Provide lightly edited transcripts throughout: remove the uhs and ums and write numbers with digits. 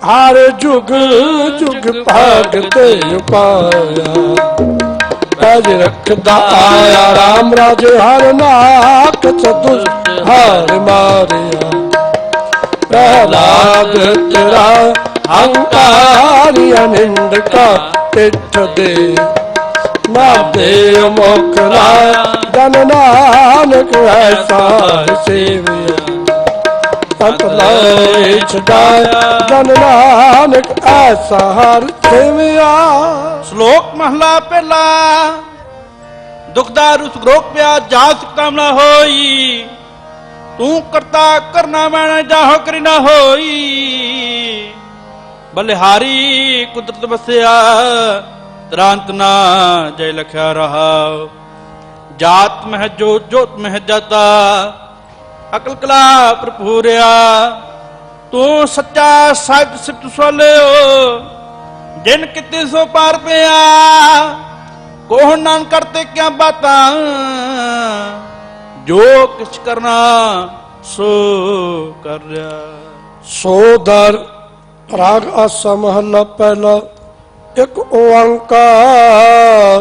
हर जुग जुग भगत पाया। पैज रखदा आया राम राज हर नाक दुष्ट हार मारिया। प्रहलाद तेरा हंकारी अनिंद का पिठ दे। नादे मुख लाया जन नानक ऐसा सेविया। संत लाए छुड़ाया जन नानक ऐसा हर सेविया। श्लोक महला पहला। दुखदा रुस रोक पिया जास कामना होई। तू करता करना मैं जाहो करी ना होई। बलिहारी कुदरत बसिया त्रांत ना जय लख्या रहा। जात मह जोत मह जाता अकल कला भरपूरिया। तू सच्चा साहिब सिफ्त सवालियो जिन किते सो पार पिया। कोह नान करते क्या बातां जो किछ करना सो कर रहा। सो दर राग आसा महला पहला। एक ओंकार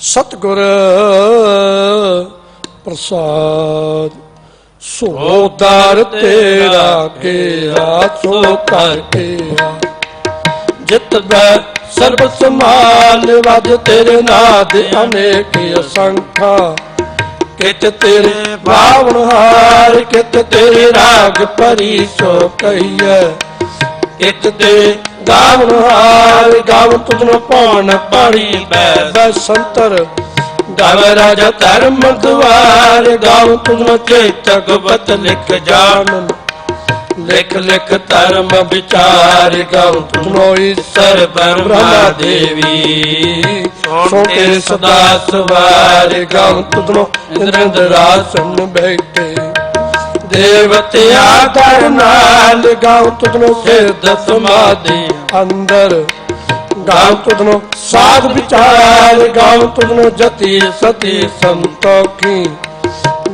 सतगुर प्रसाद। सो दर तेरा केरा सो कर केरा। जित बै सर्व संभाल वज तेरे नाद अनेक असंख्या। कित तेरे बावन हार कित तेरे राग परी सो कहिए। कित तेरे गावन हार गावन तुझनो पौन पानी बै संतर। गावे राजा धर्म द्वार गावन तुझनो चेतक बत लिख जानन। लिख लिख धर्म विचार गावन तुझनो ईश्वर ब्रह्मा देवी। सोते सदा सवार गावन तुझनो इंद्रासन बैठे। देवतिया कर नाल गावन तुझनो सिद्ध समाधि अंदर। गावन तुझनो साध विचार गावन तुझनो जति सती संतोखी।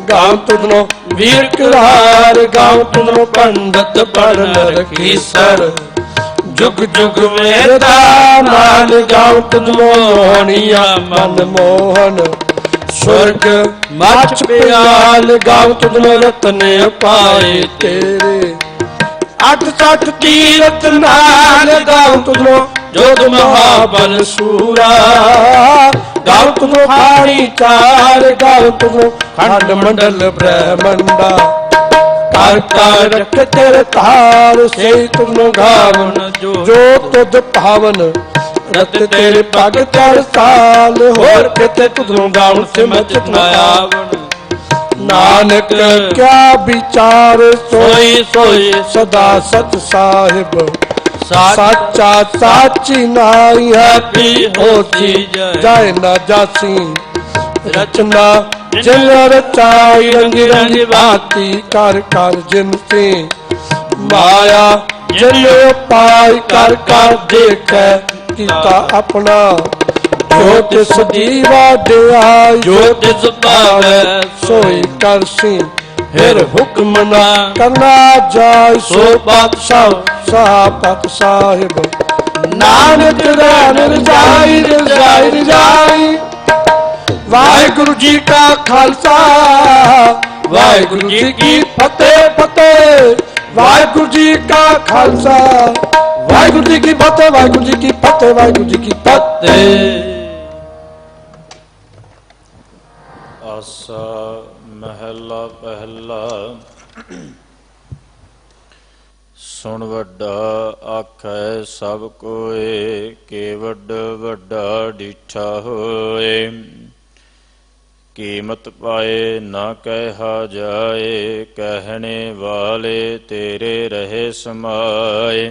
गावन तुझनो वीर किरार गावन तुझनो पंडित पढ़ रखी सर। जुग जुग वेदा मान गावन तुझनो मोहनिया मन मोहन। स्वर्ग मच प्याल गावन तुझनो रत्न पाए तेरे। अठ सठ तीरथ नाल गावन तुझनो जोध महाबल सूरा। गावन तुझनो खाड़ी चार गावन तुझनो खंड मंडल ब्रह्मंडा। कर कर रख तेरे तार से तुझनो गावन जो तुझ पावन। रत तेरे पग चार साल होर किते तुझनो गावन सिमत न आवन। नानक क्या विचार सोई सोई सदा सच साहिब। साचा साची नाई है पी होती जाए ना जासी। रचना जिन रचाई रंग रंग भांति कर कर जिनसी। माया जिन पाई कर कर देखे किता अपना। जो तिस दीवा दिया जो तिस पावे सोई करसी। फिर हुक्म ना करना जाय सो बादशाह साहब साहिब। नानक रजाई रजाई रजाई। वाहिगुरु जी का खालसा वाहिगुरु जी की फतेह फतेह। वाहिगुरु जी का खालसा वाहिगुरु जी की फतेह वाहिगुरु जी की फतेह वाहिगुरु जी की फतेह। आसा महला पहला। सुन वड्डा आखै सब कोय केवड वड्डा डिठा होए। कीमत पाए ना कहा जाए कहने वाले तेरे रहे समाए।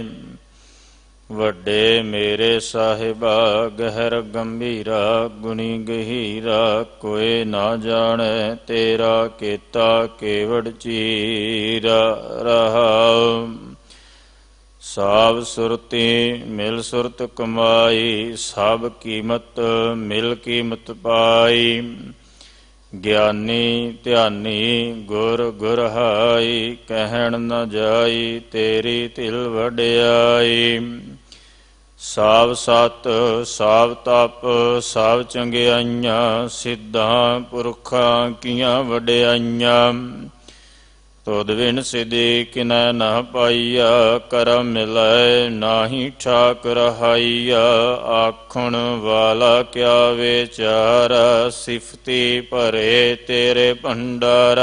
ਵੱਡੇ ਮੇਰੇ ਸਾਹਿਬਾ ਗਹਿਰ ਗੰਭੀਰਾ ਗੁਣੀ ਗਹੀਰਾ ਕੋਈ ਨਾ ਜਾਣੈ ਤੇਰਾ ਕੀਤਾ ਕੇਵੜ ਚੀਰਾ ਰਹਾਉ। ਸਾਬ ਸੁਰਤੀ ਮਿਲ ਸੁਰਤ ਕਮਾਈ ਸਭ ਕੀਮਤ ਮਿਲ ਕੀਮਤ ਪਾਈ। ਗਿਆਨੀ ਧਿਆਨੀ ਗੁਰ ਗੁਰਹਾਈ, ਕਹਿਣ ਨ ਜਾਈ ਤੇਰੀ ਤਿਲ ਵਡਿਆਈ। ਸਾਵ ਸਤ ਸਾਵ ਤਪ ਸਾਵ ਚੰਗਿਆਈਆਂ, ਸਿੱਧਾਂ ਪੁਰਖਾਂ ਕੀਆਂ ਵਡਿਆਈਆਂ। ਤੁਧ ਬਿਨ ਸਿਧੀ ਕਿਨੈ ਨਾ ਪਾਈਆ, ਕਰਮ ਮਿਲੈ ਨਾਹੀ ਠਾਕ ਰਹਾਈਆ। ਆਖਣ ਵਾਲਾ ਕਿਆ ਵਿਚਾਰ, ਸਿਫਤੀ ਭਰੇ ਤੇਰੇ ਭੰਡਾਰ।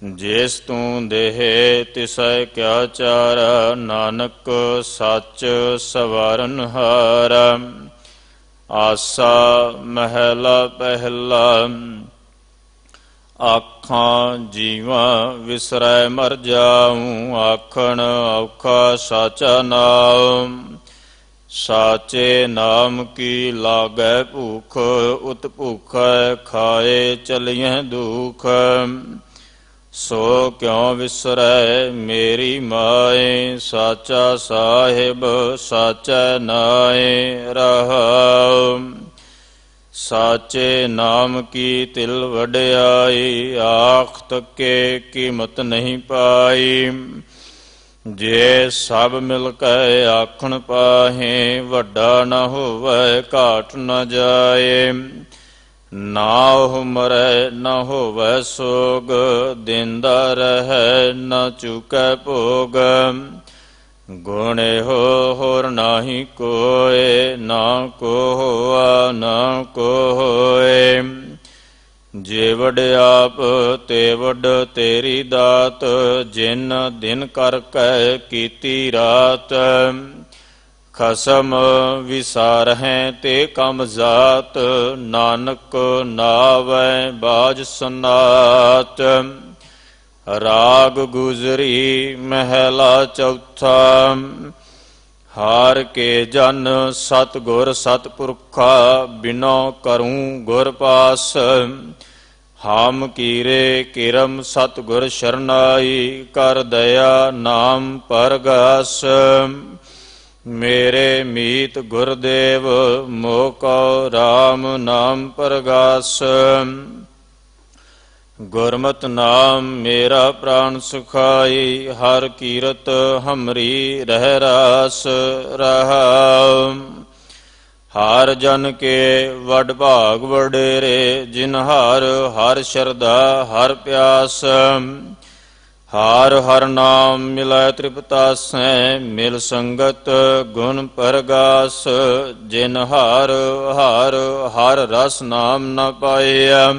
ਜਿਸ ਤੂੰ ਦੇਹ ਤਿਸੈ ਕਿਆ ਚਾਰ, ਨਾਨਕ ਸੱਚ ਸਵਾਰਨਹਾਰ। ਆਸਾ ਮਹਿਲਾ ਪਹਿਲਾ, ਆਖਾਂ ਜੀਵਾਂ ਵਿਸਰੈ ਮਰ ਜਾਊ। ਆਖਣ ਔਖਾ ਸਾਚਾ ਨਾਮ, ਸਾਚੇ ਨਾਮ ਕੀ ਲਾਗੈ ਭੂਖ। ਉਤ ਭੂਖੈ ਖਾਏ ਚਲੀਐ ਦੁਖ, ਸੋ ਕਿਉ ਵਿਸਰੈ ਮੇਰੀ ਮਾਏ। ਸਾਚਾ ਸਾਹਿਬ ਸਾਚੈ ਨਾਏ ਰਹਾਉ, ਸਾਚੇ ਨਾਮ ਕੀ ਤਿਲ ਵਡਿਆਈ। ਆਖ ਤੱਕੇ ਕੀਮਤ ਨਹੀਂ ਪਾਈ, ਜੇ ਸਭ ਮਿਲ ਕੇ ਆਖਣ ਪਾਹੇ। ਵੱਡਾ ਨ ਹੋਵੈ ਘਾਟ ਨ ਜਾਏ, ਨਾ ਉਹ ਮਰੈ ਨ ਹੋਵੈ ਸੋਗ। ਦਿੰਦਾ ਰਹੈ ਨ ਚੁਕੈ ਭੋਗ, ਗੁਣ ਇਹੋ ਹੋਰ ਨਾਹੀ ਕੋਇ। ਨਾ ਕੋ ਹੋਆ ਨਾ ਕੋ ਹੋਏ, ਜੇ ਵਡਿਆਪ ਤੇ ਵੱਡ ਤੇਰੀ ਦਾਤ। ਜਿਨ ਦਿਨ ਕਰ ਕੈ ਕੀਤੀ ਰਾਤ, ਖਸਮ ਵਿਸਾਰਹਿ ਤੇ ਕਮ ਜਾਤ। ਨਾਨਕ ਨਾਵੈ ਬਾਜ ਸਨਾਤ, ਰਾਗ ਗੁਜਰੀ ਮਹਿਲਾ ਚੌਥਾ। ਹਾਰ ਕੇ ਜਨ ਸਤਿਗੁਰ ਸਤਿਪੁਰਖਾ, ਬਿਨੋ ਕਰੂੰ ਗੁਰ ਪਾਸ। ਹਾਮ ਕੀਰੇ ਕਿਰਮ ਸਤਿਗੁਰ ਸ਼ਰਨਾਈ, ਕਰ ਦਇਆ ਨਾਮ ਪਰਗਾਸ। ਮੇਰੇ ਮੀਤ ਗੁਰਦੇਵ ਮੋਹ ਕਉ ਰਾਮ ਨਾਮ ਪਰਗਾਸ। ਗੁਰਮਤਿ ਨਾਮ ਮੇਰਾ ਪ੍ਰਾਣ ਸੁਖਾਈ, ਹਰ ਕੀਰਤ ਹਮਰੀ ਰਹਿ ਰਾਸ ਰਹਾਉ। ਹਰ ਜਨ ਕੇ ਵਡ ਭਾਗ ਵਡੇਰੇ, ਜਿਨ ਹਰ ਹਰ ਸ਼ਰਧਾ ਹਰ ਪਿਆਸ। ਹਰ ਹਰ ਨਾਮ ਮਿਲੈ ਤ੍ਰਿਪਤਾਸੈ, ਮਿਲ ਸੰਗਤ ਗੁਣ ਪਰਗਾਸ। ਜਿਨ ਹਰ ਹਰ ਹਰ ਰਸ ਨਾਮ ਨ ਪਾਇਆ,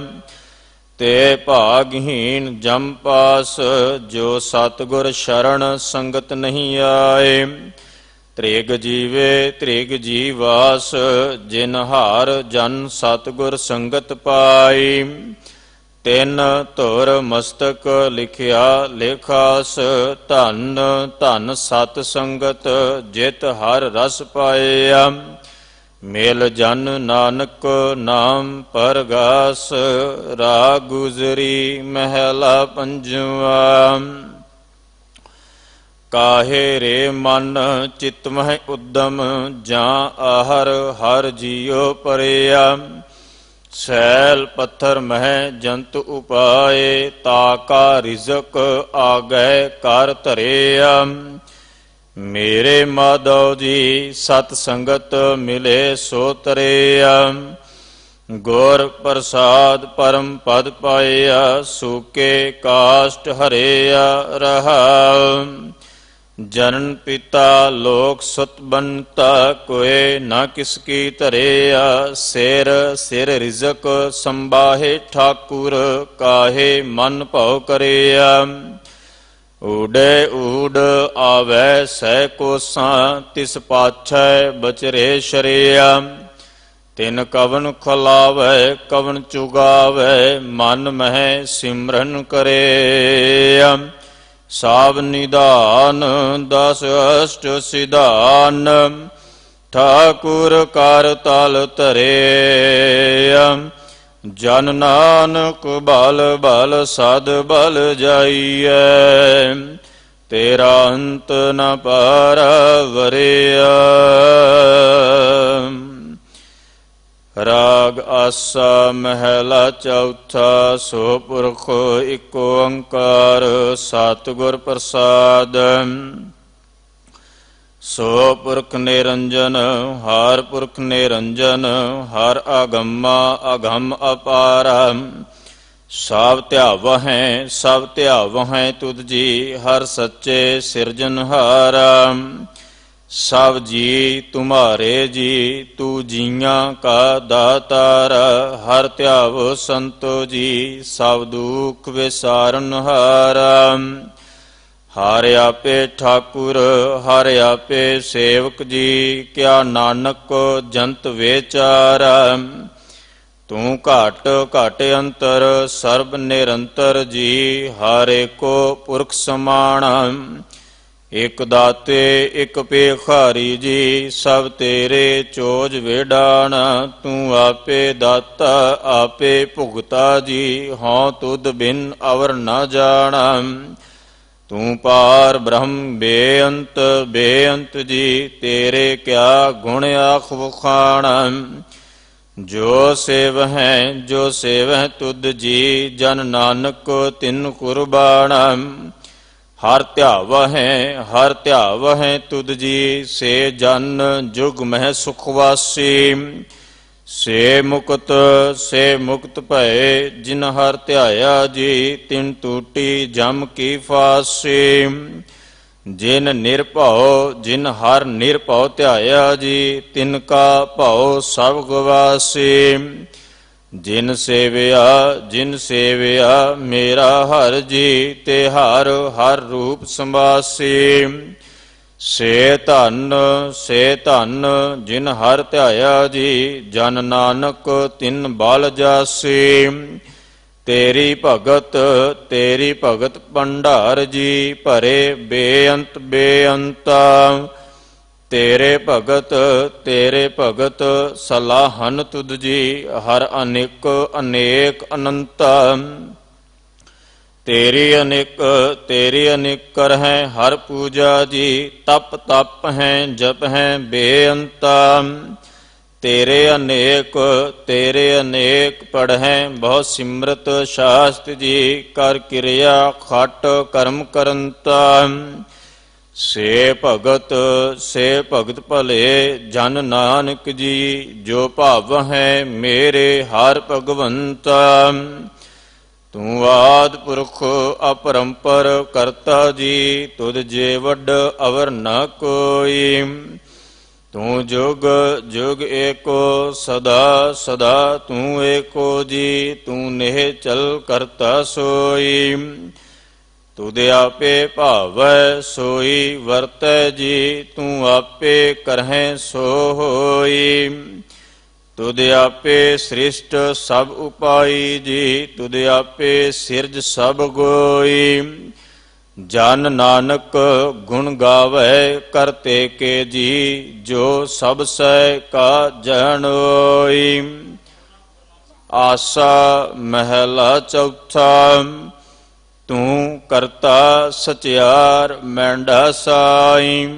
ਤੇ ਭਾਗਹੀਨ ਜਮ ਪਾਸ। ਜੋ ਸਤਿਗੁਰ ਸ਼ਰਨ ਸੰਗਤ ਨਹੀਂ ਆਏ, ਤ੍ਰਿਗ ਜੀਵੇ ਤ੍ਰਿਗ ਜੀਵਾਸ। ਜਿਨ ਹਾਰ ਜਨ ਸਤਿਗੁਰ ਸੰਗਤ ਪਾਈ, ਤਿਨ ਧੁਰ ਮਸਤਕ ਲਿਖਿਆ ਲੇਖਾਸ। ਧਨ ਧਨ ਸਤ ਸੰਗਤ ਜਿਤ ਹਰ ਰਸ ਪਾਇਆ, ਮੇਲ ਜਨ ਨਾਨਕ ਨਾਮ ਪਰਗਾਸ। ਰਾਗ ਗੁਜਰੀ ਮਹਿਲਾ ਪੰਜਵਾ। ਕਾਹੇ ਰੇ ਮਨ ਚਿਤ ਮਹਿ ਉਦਮ, ਜਾਂ ਆਹਰ ਹਰ ਜੀਉ ਪਰਿਆ। ਸੈਲ ਪੱਥਰ ਮਹਿ ਜੰਤ ਉਪਾਏ, ਤਾ ਕਾ ਰਿਜ਼ਕ ਆਗੈ ਕਰ ਧਰਿਆ। ਮੇਰੇ ਮਾਧਵ ਜੀ ਸਤ ਸੰਗਤ ਮਿਲੇ ਸੋ ਤਰਿਆ। ਗੁਰ ਪ੍ਰਸਾਦ ਪਰਮ ਪਦ ਪਾਇਆ, ਸੂਕੇ ਕਾਸ਼ਟ ਹਰਿਆ ਰਹਾਉ। ਜਨਨ ਪਿਤਾ ਲੋਕ ਸੁਤ ਬੰਤਾ, ਕੋਏ ਨਾ ਕਿਸ ਕੀ ਧਰਿਆ। ਸਿਰ ਸਿਰ ਰਿਜ਼ਕ ਸੰਬਾਹੇ ਠਾਕੁਰ, ਕਾਹੇ ਮਨ ਭਉ ਕਰਿਆ। ਊਡੇ ਊਡ ਆਵੈ ਸਹਿ ਕੋਸਾਂ, ਤਿਸ ਪਾਛੈ ਬਚਰੇ ਸ਼ਰਿਆ। ਤਿਨ ਕਵਨ ਖਲਾਵੈ ਕਵਨ ਚੁਗਾਵੈ, ਮਨ ਮਹਿ ਸਿਮਰਨ ਕਰਿਆ। ਸਾਵ ਨਿਧਾਨ ਦਸ ਅਸ਼ਟ ਸਿਧਾਨ, ਠਾਕੁਰ ਕਰ ਤਲ ਧਰਿਆ। ਜਨ ਨਾਨਕ ਬਲ ਬਲ ਸਦ ਬਲ ਜਾਈਐ, ਤੇਰਾ ਅੰਤ ਨ ਪਾਰ ਵਰਿਆ। ਰਾਗ ਆਸਾ ਮਹਿਲਾ ਚੌਥਾ। ਸੋ ਪੁਰਖ ਇਕ ਓੰਕਾਰ ਸਤਿਗੁਰ ਪ੍ਰਸਾਦ। ਸੋ ਪੁਰਖ ਨਿਰੰਜਨ ਹਰ ਪੁਰਖ ਨਿਰੰਜਨ, ਹਰ ਆਗੰਮਾ ਅਗੰਮ ਅਪਾਰਾ। ਸਭ ਧਿਆਵਹਿ ਸਭ ਧਿਆਵਹਿ ਤੁਧ ਜੀ, ਹਰ ਸੱਚੇ ਸਿਰਜਨਹਾਰਾ। ਸਭ ਜੀ ਤੁਮਾਰੇ ਜੀ, ਤੂੰ ਜੀਆਂ ਕਾ ਦਾਤਾਰ। ਹਰ ਧਿਆਵ ਸੰਤੋ ਜੀ, ਸਭ ਦੁਖ ਵਿਸਾਰਨਹਾਰਾ। ਹਰ ਆਪੇ ਠਾਕੁਰ ਹਰ ਆਪੇ ਸੇਵਕ ਜੀ, ਕਿਆ ਨਾਨਕ ਜੰਤ ਵਿਚਾਰਾ। ਤੂੰ ਘਟ ਘਟ ਅੰਤਰ ਸਰਬ ਨਿਰੰਤਰ ਜੀ, ਹਰ ਏਕੋ ਪੁਰਖ ਸਮਾਣਾ। ਇਕ ਦਾਤੇ ਇਕ ਭੇਖਾਰੀ ਜੀ, ਸਭ ਤੇਰੇ ਚੋਜ ਵੇਡਾਣ। ਤੂੰ ਆਪੇ ਦਾਤਾ ਆਪੇ ਭੁਗਤਾ ਜੀ, ਹਉ ਤੁਧ ਬਿਨ ਅਵਰ ਨਾ ਜਾਣਾ। ਤੂੰ ਪਾਰ ਬ੍ਰਹਮ ਬੇਅੰਤ ਬੇਅੰਤ ਜੀ, ਤੇਰੇ ਕਿਆ ਗੁਣ ਆਖ ਵਖਾਣਾ। ਜੋ ਸੇਵਹਿ ਜੋ ਸੇਵਹਿ ਤੁਧ ਜੀ, ਜਨ ਨਾਨਕ ਤਿਨ ਕੁਰਬਾਨਾ। ਹਰ ਧਿਆਵਹਿ ਤੁਧ ਜੀ, ਸੇ ਜਨ ਜੁਗ ਮਹਿ ਸੁਖ ਵਾਸੀ। ਸੇ ਮੁਕਤ ਭਏ, ਜਿਨ ਹਰ ਧਿਆਇਆ ਜੀ, ਤਿਨ ਟੂਟੀ ਜਮ ਕੀ ਫਾਸੀ। ਜਿਨ ਹਰ ਨਿਰਭਉ ਧਿਆਇਆ ਜੀ, ਤਿਨ ਕਾ ਭਉ ਸਭ ਗਵਾਸੀ। ਜਿਨ ਸੇਵਿਆ ਮੇਰਾ ਹਰ ਜੀ, ਤੇ ਹਰ ਹਰ ਰੂਪ ਸੰਵਾਸੀ। ਸੇ ਧਨ ਜਿਨ ਹਰ ਧਿਆਇਆ ਜੀ, ਜਨ ਨਾਨਕ ਤਿਨ ਬਲ ਜਾਸੀ। ਤੇਰੀ ਭਗਤ ਭੰਡਾਰ ਜੀ, ਭਰੇ ਬੇਅੰਤ ਬੇਅੰਤਾ। ਤੇਰੇ ਭਗਤ ਸਲਾਹਨ ਤੁਧ ਜੀ, ਹਰ ਅਨੇਕ ਅਨੇਕ ਅਨੰਤਾ। ਤੇਰੀ ਅਨੇਕ ਕਰਹਿ ਹਰ ਪੂਜਾ ਜੀ, ਤਪ ਹੈ ਜਪ ਹੈ ਬੇਅੰਤਾ। ਤੇਰੇ ਅਨੇਕ ਪੜ੍ਹੈ ਬਹੁ ਸਿਮਰਤ ਸ਼ਾਸਤ ਜੀ, ਕਰ ਕਿਰਿਆ ਖਟ ਕਰਮ ਕਰੰਤਾ। ਸੇ ਭਗਤ ਭਲੇ ਜਨ ਨਾਨਕ ਜੀ, ਜੋ ਭਾਵ ਹੈ ਮੇਰੇ ਹਰ ਭਗਵੰਤਾ। ਤੂੰ ਆਦਿ ਪੁਰਖ ਅਪਰੰਪਰ ਕਰਤਾ ਜੀ, ਤੁਧ ਜੇ ਵੱਡ ਅਵਰ ਨ ਕੋਈ। ਤੂੰ ਜੁਗ ਜੁਗ ਏਕੋ ਸਦਾ ਸਦਾ ਤੂੰ ਏਕੋ ਜੀ, ਤੂੰ ਨਿਹਚਲ ਕਰਤਾ ਸੋਈ। ਤੁਧ ਆਪੇ ਭਾਵੈ ਸੋਈ ਵਰਤੈ ਜੀ, ਤੂੰ ਆਪੇ ਕਰਹਿ ਸੋ ਹੋਈ। ਤੁਧ ਆਪੇ ਸ੍ਰਿਸ਼ਟ ਸਭ ਉਪਾਈ ਜੀ, ਤੁਧ ਆਪੇ ਸਿਰਜ ਸਭ ਗੋਈ। ਜਨ ਨਾਨਕ ਗੁਣ ਗਾਵੈ ਕਰਤੇ ਕੇ ਜੀ, ਜੋ ਸਭ ਸਹਿ ਕਾ ਜਾਣੋਈ। ਆਸਾ ਮਹਿਲਾ ਚੌਥਾ। ਤੂੰ ਕਰਤਾ ਸਚਿਆਰ ਮੈਂਡਾ ਸਾਈ,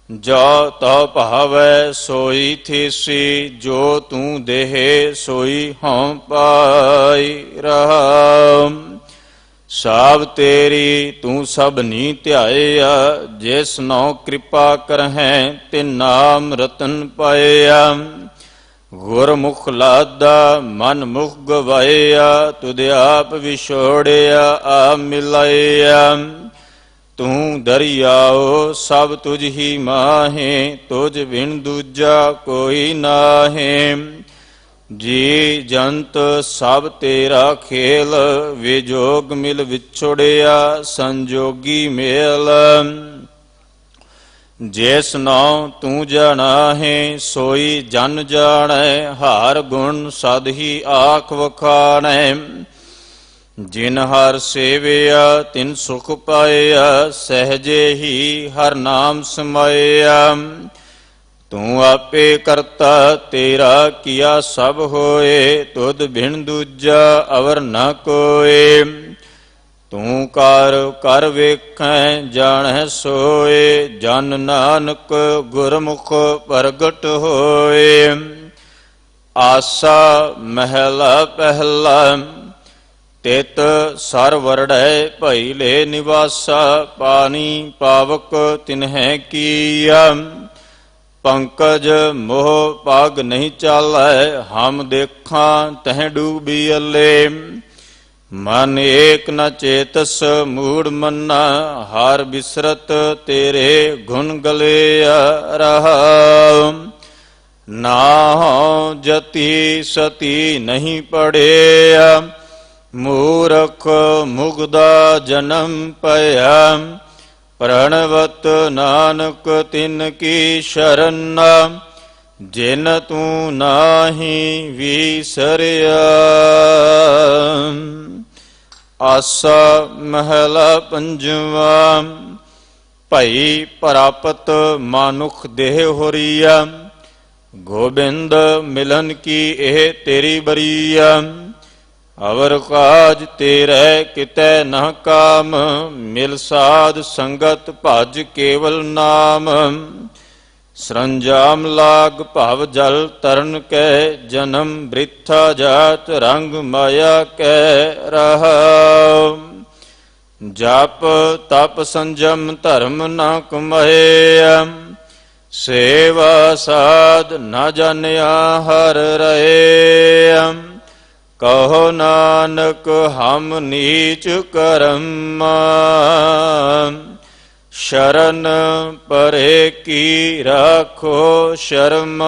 ਜੋ ਤਉ ਭਾਵੈ ਸੋਈ ਥੀਸੀ। ਜੋ ਤੂੰ ਦੇਹ ਸੋਈ ਹਉ ਪਾਈ ਰਹਾਉ। ਸਭ ਤੇਰੀ ਤੂੰ ਸਭਨੀ ਧਿਆਇਆ, ਜਿਸ ਨਉ ਕਿਰਪਾ ਕਰਹਿ ਤਿਨ ਨਾਮ ਰਤਨ ਪਾਇਆ। ਗੁਰਮੁਖ ਲਾਦਾ ਮਨ ਮੁਖ ਗਵਾਇਆ, ਤੁਧ ਆਪ ਵਿਛੋੜਿਆ ਆ ਮਿਲਾਇਆ। ਤੂੰ ਦਰਿਆਓ ਸਭ ਤੁਝ ਹੀ ਮਾਹੇ, ਤੁਝ ਬਿਨ ਦੂਜਾ ਕੋਈ ਨਾਹੇ। ਜੀ ਜੰਤ ਸਭ ਤੇਰਾ ਖੇਲ, ਵਿਜੋਗ ਮਿਲ ਵਿਛੋੜਿਆ ਸੰਜੋਗੀ ਮੇਲ। ਜਿਸ ਨਾਉ ਤੂੰ ਜਾਣਾਹੇ ਸੋਈ ਜਨ ਜਾਣੈ, ਹਰ ਗੁਣ ਸਦ ਹੀ ਆਖ ਵਖਾਣੈ। ਜਿਨ ਹਰ ਸੇਵਿਆ ਤਿਨ ਸੁਖ ਪਾਇਆ, ਸਹਜੇ ਹੀ ਹਰ ਨਾਮ ਸਮਾਇਆ। ਤੂੰ ਆਪੇ ਕਰਤਾ ਤੇਰਾ ਕੀਆ ਸਭ ਹੋਏ, ਤੁਧ ਬਿਨ ਦੂਜਾ ਅਵਰ ਨ ਕੋਏ। ਤੂੰ ਕਰ ਵੇਖੈ ਜਾਣੈ ਸੋਏ, ਜਨ ਨਾਨਕ ਗੁਰਮੁਖ ਪ੍ਰਗਟ ਹੋਏ। ਆਸਾ ਮਹਿਲਾ ਪਹਿਲਾ ਤਿਤ ਸਰ ਵਰੜੈ ਭਈ ਲੈ ਨਿਵਾਸਾ ਪਾਣੀ ਪਾਵਕ ਤਿਨਹਿ ਕੀਆ ਪੰਕਜ ਮੋਹ ਪਗ ਨਹੀਂ ਚਾਲੈ ਹਮ ਦੇਖਾਂ ਤਹਿ ਡੂਬੀ ਅੱਲੇ ਮਨ ਏਕ ਨ ਚੇਤਸ ਮੂੜ ਮੰਨਾ ਹਰ ਬਿਸਰਤ ਤੇਰੇ ਗੁਣ ਗਲੇ ਰਹਾ ਨਾ ਜਤੀ ਸਤੀ ਨਹੀਂ ਪੜਿਆ ਮੂਰਖ ਮੁਗਦਾ ਜਨਮ ਪਿਆ ਪ੍ਰਣਵਤ ਨਾਨਕ ਤਿਨ ਕੀ ਸ਼ਰਨ ਜਿਨ ਤੂੰ ਨਾਹੀ ਵਿਸਰਿਆ। ਆਸਾ ਮਹਿਲਾ ਪੰਜਵਾ ਭਈ ਪ੍ਰਾਪਤ ਮਾਨੁਖ ਦੇਹ ਹੋਰੀਆ ਗੋਬਿੰਦ ਮਿਲਨ ਕੀ ਇਹ ਤੇਰੀ ਬਰੀਆ ਅਵਰ ਕਾਜ ਤੇਰੇ ਕਿਤੈ ਨਾ ਕਾਮ ਮਿਲ ਸਾਧ ਸੰਗਤ ਭਜ ਕੇਵਲ ਨਾਮ ਸਰੰਜਾਮ ਲਾਗ ਭਵ ਜਲ ਤਰਨ ਕੈ ਜਨਮ ਬ੍ਰਿਥਾ ਜਾਤ ਰੰਗ ਮਾਇਆ ਕੈ ਰਹਾ ਜਪ ਤਪ ਸੰਜਮ ਧਰਮ ਨਾ ਕਮਾਇਆ ਸੇਵਾ ਸਾਧ ਨਾ ਜਾਣਿਆ ਹਰ ਰਹੇ ਕਹੋ ਨਾਨਕ ਹਮ ਨੀਚ ਕਰਮ ਸ਼ਰਨ ਪਰੇ ਕੀ ਰਾਖੋ ਸ਼ਰਮ।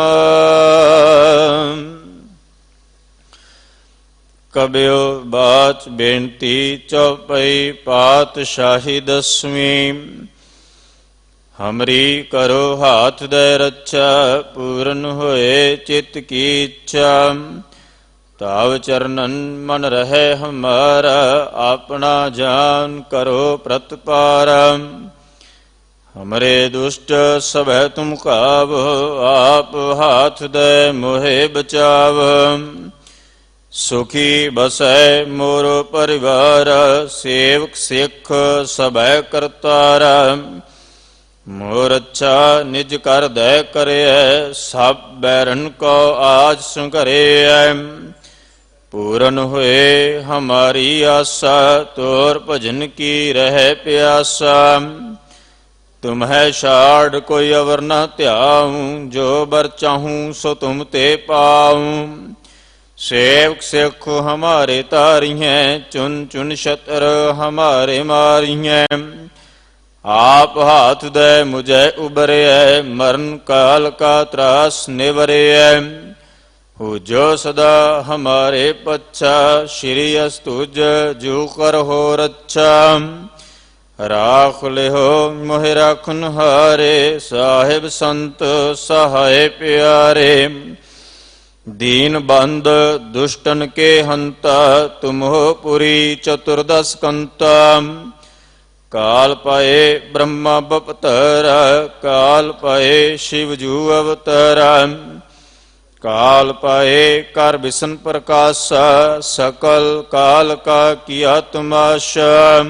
ਕਬਿਓ ਬਾਚ ਬੇਨਤੀ ਚੌਪਈ ਪਾਤਸ਼ਾਹੀ ਦਸਵੀਂ ਹਮਰੀ ਕਰੋ ਹਾਥ ਦੇ ਰੱਛਾ ਪੂਰਨ ਹੋਏ ਚਿਤ ਕੀ ਇੱਛਾ ਤਾਵ ਚਰਨਨ ਮਨ ਰਹੇ ਹਮਾਰਾ ਆਪਣਾ ਜਾਨ ਕਰੋ ਪ੍ਰਤਪਾਰ ਹਮਰੇ ਦੁਸ਼ਟ ਸਭੈ ਤੁਮ ਕਾਵ ਆਪ ਹਾਥ ਦੇ ਮੋਹਿ ਬਚਾਵ ਸੁਖੀ ਬਸੈ ਮੋਰ ਪਰਿਵਾਰ ਸੇਵਕ ਸਿੱਖ ਸਭੈ ਕਰਤਾਰ ਮੋਰ ਅੱਛਾ ਨਿਜ ਕਰ ਦੈ ਕਰਿਐ ਸਭ ਬੈਰਨ ਕੋ ਆਜ ਸੰਘਰਿਐ ਪੂਰਨ ਹੋਏ ਹਮਾਰੀ ਆਸਾ ਤੋਰ ਭਜਨ ਕੀ ਰਹਿ ਪਿਆਸਾ ਤੁਮਹਿ ਛਾੜ ਕੋਈ ਅਵਰ ਨ ਧਿਆਉ ਜੋ ਬਰ ਚਾਹੂੰ ਸੋ ਤੁਮ ਤੇ ਪਾਉ ਸੇਵਕ ਸਿੱਖ ਹਮਾਰੇ ਤਾਰੀਐ ਚੁਨ ਚੁਨ ਸ਼ਤਰ ਹਮਾਰੇ ਮਾਰੀਐ ਆਪ ਹਾਥ ਦੇ ਮੁਝੈ ਉਬਰਿਐ ਮਰਨ ਕਾਲ ਕਾ ਤਰਾਸ ਨਿਵਰਿਐ ਹੋ ਜੋ ਸਦਾ ਹਮਾਰੇ ਪੱਛਾ ਸ਼੍ਰੀ ਅਸਤੁਜ ਜੋ ਕਰ ਹੋ ਰੱਛਾ ਰਾਖ ਲਿਓ ਮੋਹਿ ਰਾਖਨ ਹਾਰੇ ਸਾਹਿਬ ਸੰਤ ਸਹਾਇ ਪਿਆਰੇ ਦੀਨ ਬੰਦ ਦੁਸ਼ਟਨ ਕੇ ਹੰਤਾ ਤੁਮਹੁ ਪੁਰੀ ਚਤੁਰਦਸ ਕੰਤਾ ਕਾਲ ਪਾਏ ਬ੍ਰਹਮਾ ਬਪਤਰ ਕਾਲ ਪਾਏ ਸ਼ਿਵ ਜੂ ਅਵਤਰ ਕਾਲ ਪਾਏ ਕਰ ਬਿਸ਼ਨ ਪ੍ਰਕਾਸ਼ਾ ਸਕਲ ਕਾਲ ਕਾ ਕੀਆ ਤਮਾਸ਼ਾ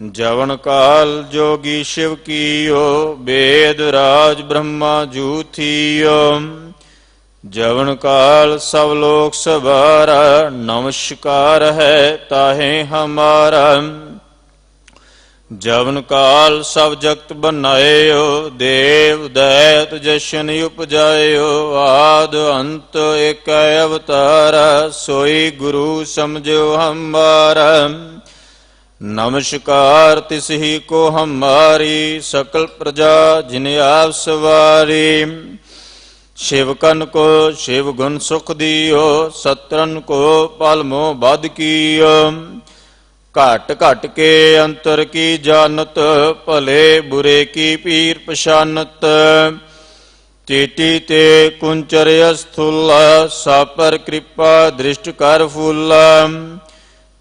ਜਵਨ ਕਾਲ ਜੋਗੀ ਸ਼ਿਵ ਕੀਓ ਵੇਦ ਰਾਜ ਬ੍ਰਹਮਾ ਜੂ ਥੀਓ ਜਵਨ ਕਾਲ ਸਭ ਲੋਕ ਸਵਾਰਾ ਨਮਸਕਾਰ ਹੈ ਤਾਹੇ ਹਮਾਰਾ ਜਵਨ ਕਾਲ ਸਭ ਜਗਤ ਬਨਾਇਓ ਦੇਵ ਦੈਤ ਜਸ਼ਨ ਉਪਜਾਇਓ ਆਦ ਅੰਤ ਏਕ ਅਵਤਾਰ ਸੋਈ ਗੁਰੂ ਸਮਝੋ ਹਮਾਰਾ ਨਮਸਕਾਰ ਤਿਸ ਹੀ ਕੋ ਹਮਾਰੀ ਸਕਲ ਪ੍ਰਜਾ ਜਿਨ ਆਪ ਸਵਾਰੀ शिव कन को शिव गुण सुख दियो सत्रन को पल मोह बद कियो घट घट के अंतर की जानत भले बुरे की पीर पछानत चेटी ते कुंचर स्थूला सापर कृपा दृष्ट कर फूला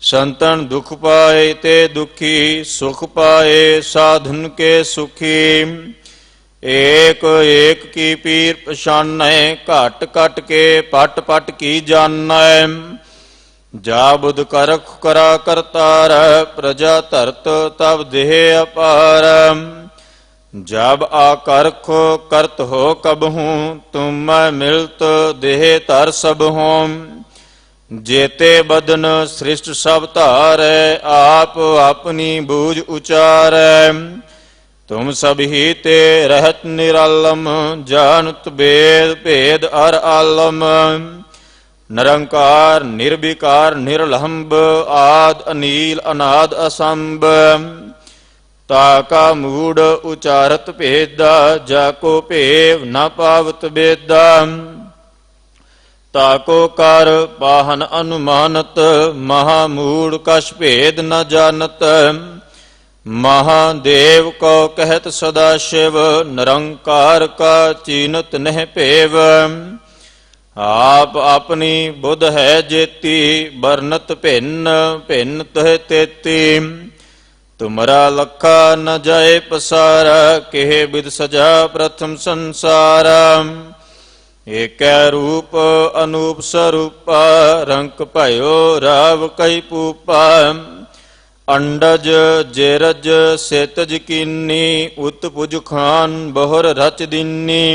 संतन दुख पाए ते दुखी सुख पाए साधन के सुखी एक एक की पीर पछानै घट घट के पट पट की जानै जा बुध करख करा करतार प्रजा धरत तब देह अपार जब आकर्ख करत हो कब हूँ, तुम मैं मिलत देह तर सब हों। जेते बदन सृष्ट सब धारै, आप अपनी बूझ उचारै। तुम सब ही ते रहत निरालम, जानत वेद भेद अर आलम। निरंकार निर्विकार निरलंब, आद अनील अनाद असंभ। ताका मूड उचारत भेदा, जाको भेव न पावत बेदा। ताको कर पाहन अनुमानत, महामूड कछ भेद न जानत। महादेव को कहत सदा शिव, निरंकार का चीनत नह पेव। आप अपनी बुध है जेती, बरनत भिन्न भिन्न तह तेती। तुमरा लखा न जाए पसारा, केह विद सजा प्रथम संसारा। एक रूप अनूप स्वरूपा, रंक भयो राव कई पूपा। अंडज जेरज सेतज कीनी, उत्पुज खान बहुर रच दीनी।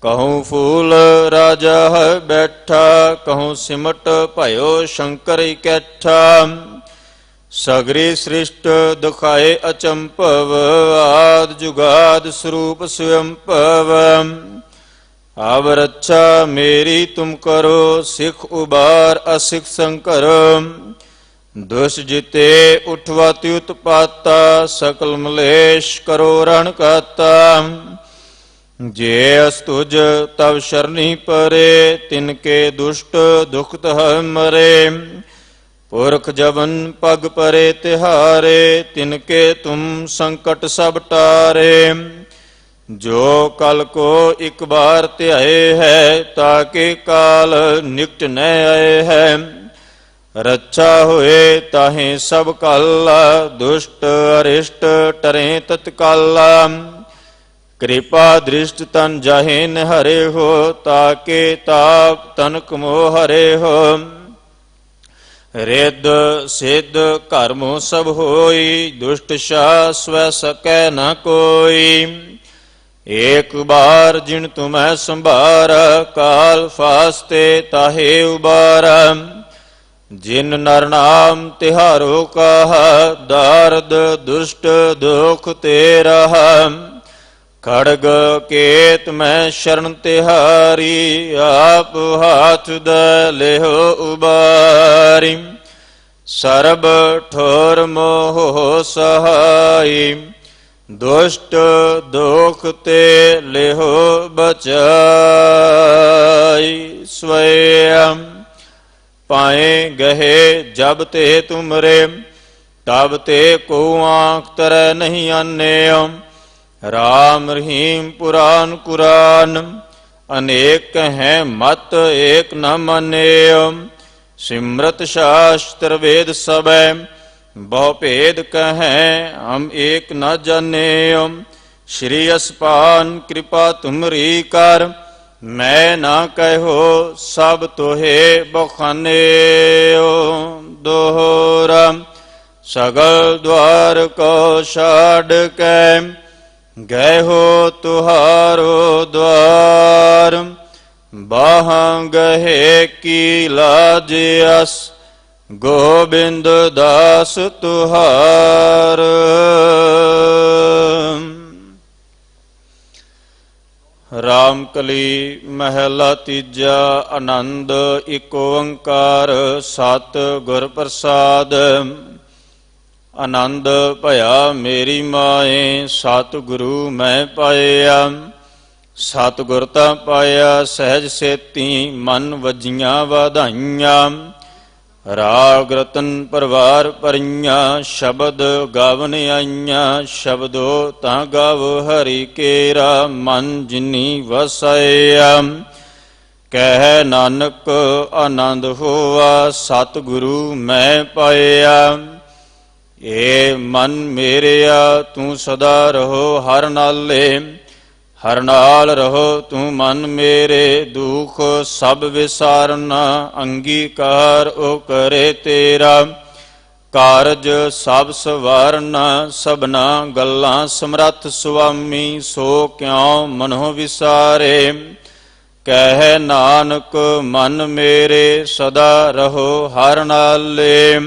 कहूँ फूल राजा है बैठा, कहूँ सिमट भयो शंकर इकट्ठा। सगरी सृष्ट दुखाए अचंपव, आद जुगाद स्वरूप स्वयंपव। अब रक्षा मेरी तुम करो, सिख उबार असिख संकर। दुष्ट जिते उठवाति उत्पाता, सकल मलेश करो रण काता। जे अस्तुज तब शरणी परे, तिनके दुष्ट दुखत है मरे। पुरख जबन पग परे तिहारे, तिनके तुम संकट सब टारे। जो कल को एक बार त्याए है, ताके काल निकट न आए है। रक्षा हुए ताहे सब काला, दुष्ट अरिष्ट टरे तत्काला। कृपा दृष्ट तन जाहे न हरे हो, ताके ताप तनक मोह हरे हो। रिद सिद्ध कर्मो सब होई, दुष्ट शाह स्व सकै न कोई। एक बार जिन तुम्हें संभारा, काल फास्ते ताहे उबारा। जिन नर नाम तिहारो कहा, दारद दुष्ट दुख तेरा। खड़ग केत में शरण तिहारी, आप हाथ द लेहो उबारी। सर्ब ठोर मोह सहाई, दुष्ट दुख ते लेहो बचाई। स्वयं पाए गहे जब ते तुमरे, तब ते को आँख तरह नहीं अन्य। राम रहीम पुराण कुरान, अनेक हैं मत एक न मने। सिमरत शास्त्र वेद सब, बहु भेद कहें हम एक न जाने। श्री अस्पान कृपा तुमरी कर, मैं ना कहो सब तोहे बखाने। दोहरा सगल द्वार को छाड़ के, गए हो तुहारो द्वार। बाहाँ गहे की लाज अस, गोविंद दास तुहार। रामकली महला तीजा। आनंद इक ओंकार, सत गुर प्रसाद। आनंद भया मेरी माए, सतगुरु मैं पाया। सतगुर ता पाया सहज सेती, मन वजियां वाधाइयां। राग रतन परवार परियां, शब्द गावन आईयां। शब्दो ता गाव हरि केरा, मन जिनी वसाया। कह नानक आनंद होआ, सतगुरु मैं पाया। ए मन मेरेया तू सदा रहो हर नाले। हर नाल रहो तू मन मेरे, दुख सब विसारना। अंगीकार ओ करे तेरा, ਕਾਰਜ ਸਭ ਸਵਾਰਨ ਸਭਨਾ ਗੱਲਾਂ ਸਮਰੱਥ ਸੁਆਮੀ, ਸੋ ਕਿਉ ਮਨੋ ਵਿਸਾਰੇ। ਕਹਿ ਨਾਨਕ ਮਨ ਮੇਰੇ ਸਦਾ ਰਹੋ ਹਰਿ ਨਾਲੇ।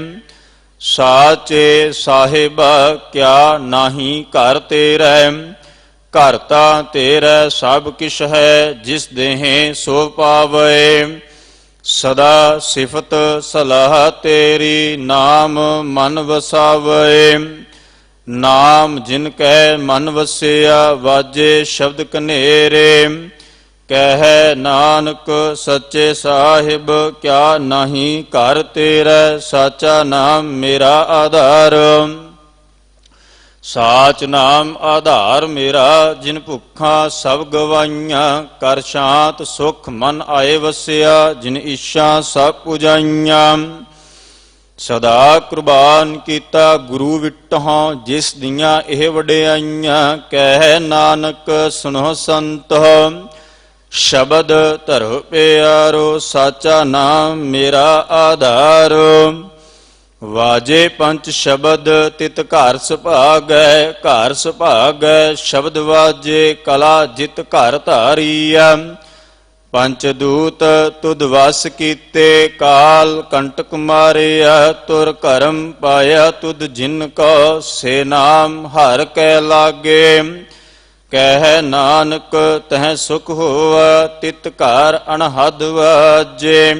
ਸਾਚੇ ਸਾਹਿਬਾ ਕਿਆ ਨਾਹੀ ਘਰ ਤੇਰੇ, ਘਰ ਤਾਂ ਤੇਰਾ ਸਭ ਕਿਛ ਹੈ, ਜਿਸ ਦੇਹ ਸੋ ਪਾਵੇ। ਸਦਾ ਸਿਫਤ ਸਲਾਹ ਤੇਰੀ, ਨਾਮ ਮਨ ਵਸਾਵੇ। ਨਾਮ ਜਿਨ ਕੈ ਮਨ ਵਸਿਆ, ਵਾਜੇ ਸ਼ਬਦ ਕਨੇਰੇ। ਕਹਿ ਨਾਨਕ ਸੱਚੇ ਸਾਹਿਬ ਕਿਆ ਨਾਹੀ ਘਰ ਤੇਰਾ, ਸਾਚਾ ਨਾਮ ਮੇਰਾ ਆਧਾਰ। ਸਾਚ ਨਾਮ ਆਧਾਰ ਮੇਰਾ, ਜਿਨ ਭੁੱਖਾਂ ਸਭ ਗਵਾਈਆਂ। ਕਰ ਸ਼ਾਂਤ ਸੁਖ ਮਨ ਆਏ ਵਸਿਆ, ਜਿਨ ਇੱਛਾ ਸਭ ਪੁਜਾਈਆਂ। ਸਦਾ ਕੁਰਬਾਨ ਕੀਤਾ ਗੁਰੂ ਵਿਟਹੁ, ਜਿਸ ਦੀਆਂ ਇਹ ਵਡਿਆਈਆਂ। ਕਹਿ ਨਾਨਕ ਸੁਨੋ ਸੰਤ, ਸ਼ਬਦ ਧਰੋ ਪਿਆਰੋ। ਸਾਚਾ ਨਾਮ ਮੇਰਾ ਆਧਾਰ। ਵਾਜੇ ਪੰਚ ਸ਼ਬਦ ਤਿਤ ਘਰ ਸੁਭਾਗੈ, ਘਰ ਸੁਭਾਗੈ ਸ਼ਬਦ ਵਾਜੇ। ਕਲਾ ਜਿਤ ਘਰ ਧਾਰੀਆ, ਪੰਚ ਦੂਤ ਤੁਧ ਵਸ ਕੀਤੇ। ਕਾਲ ਕੰਟਕ ਮਾਰਿਆ, ਤੁਰ ਕਰਮ ਪਾਇਆ ਤੁਧ ਜਿਨ ਕੋ। ਸੇ ਨਾਮ ਹਰਿ ਕੈ ਲਾਗੇ, ਕਹਿ ਨਾਨਕ ਤਹ ਸੁਖ ਹੋਆ। ਤਿਤ ਘਰ ਅਨਹਦ ਵਾਜੇ,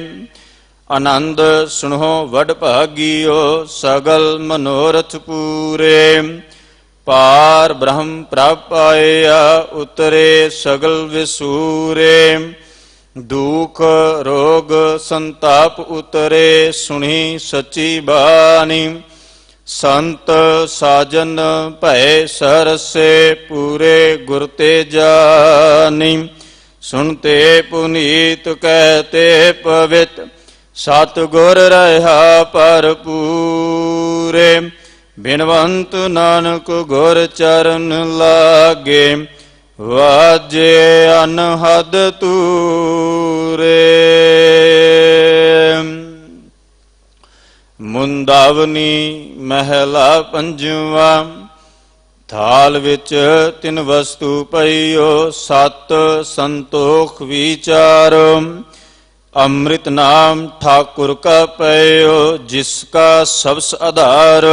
ਆਨੰਦ ਸੁਣੋ ਵਡ ਭਾਗੀਓ। ਸਗਲ ਮਨੋਰਥ ਪੂਰੇ, ਪਾਰ ਬ੍ਰਹਮ ਪ੍ਰਭ ਪਾਇਆ। ਉਤਰੇ ਸਗਲ ਵਿਸੂਰੇ, ਦੁਖ ਰੋਗ ਸੰਤਾਪ ਉਤਰੇ। ਸੁਣੀ ਸੱਚੀ ਬਾਣੀ, ਸੰਤ ਸਾਜਨ ਭੈ ਸਰਸੇ। ਪੂਰੇ ਗੁਰ ਤੇ ਜਾਨੀ, ਸੁਣਤੇ ਪੁਨੀਤ ਕਹਤੇ ਪਵਿੱਤ। ਸਤ ਗੁਰ ਰਹਾ ਭਰਪੂਰੇ, ਬਿਨਵੰਤ ਨਾਨਕ ਗੁਰ ਚਰਨ ਲਾਗੇ। ਵਾਜੇ ਅਨਹਦ ਤੂਰੇ। ਮੁੰਦਾਵਨੀ ਮਹਿਲਾ ਪੰਜਵਾ। ਥਾਲ ਵਿੱਚ ਤਿੰਨ ਵਸਤੂ ਪਈਓ, ਸਤ ਸੰਤੋਖ ਵਿਚਾਰ। ਅੰਮ੍ਰਿਤ ਨਾਮ ਠਾਕੁਰ ਕਾ ਪਇਓ, ਜਿਸ ਕਾ ਸਬਸ ਆਧਾਰ।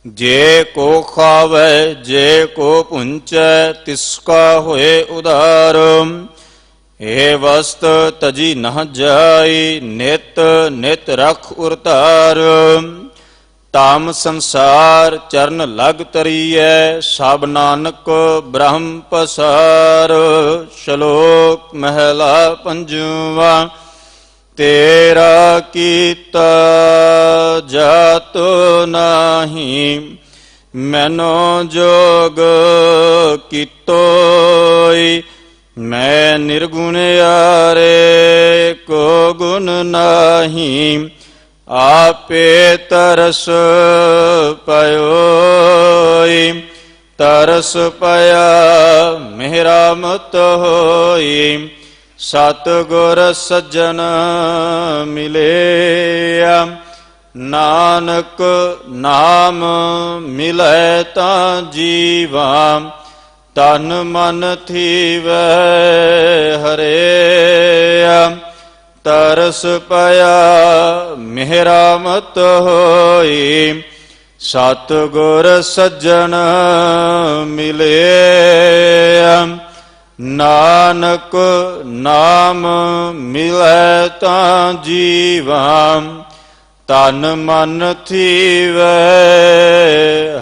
ਜੇ ਕੋ ਖਾਵੈ ਜੇ ਕੋ ਪੁੰਚੈ, ਤਿਸ ਕਾ ਹੋਏ ਉਧਾਰ। ਇਹ ਵਸਤ ਤਜੀ ਨਹ ਜਾਈ, ਨਿਤ ਨਿਤ ਰਖ ਉਰਤਾਰ। ਤਾਮ ਸੰਸਾਰ ਚਰਨ ਲਗ ਤਰੀਐ, ਸਭ ਨਾਨਕ ਬ੍ਰਹਮ ਪਸਾਰ। ਸ਼ਲੋਕ ਮਹਿਲਾ ਪੰਜਵਾ। ਤੇਰਾ ਕੀਤਾ ਜਾਤੋ ਨਾਹੀ, ਮੈਨੋ ਜੋਗ ਕੀਤੋਇ। ਮੈਂ ਨਿਰਗੁਣਿਆਰੇ ਕੋ ਗੁਣ ਨਾਹੀ, ਆਪੇ ਤਰਸ ਪਇਓਈ। ਤਰਸ ਪਇਆ ਮੇਰਾ ਮਤ ਹੋਈ, ਸਤਿਗੁਰ ਸੱਜਣ ਮਿਲਿਆ। ਨਾਨਕ ਨਾਮ ਮਿਲੈ ਤਾਂ ਜੀਵਾ, ਤਨ ਮਨ ਥੀਵੈ ਹਰਿਆ। ਤਰਸ ਪਇਆ ਮੇਰਾ ਮਤ ਹੋਈ, ਸਤਿਗੁਰ ਸੱਜਣ ਮਿਲਿਆ। ਨਾਨਕ ਨਾਮ ਮਿਲੈ ਤਾਂ ਜੀਵਾ, ਤਨ ਮਨ ਥੀਵੈ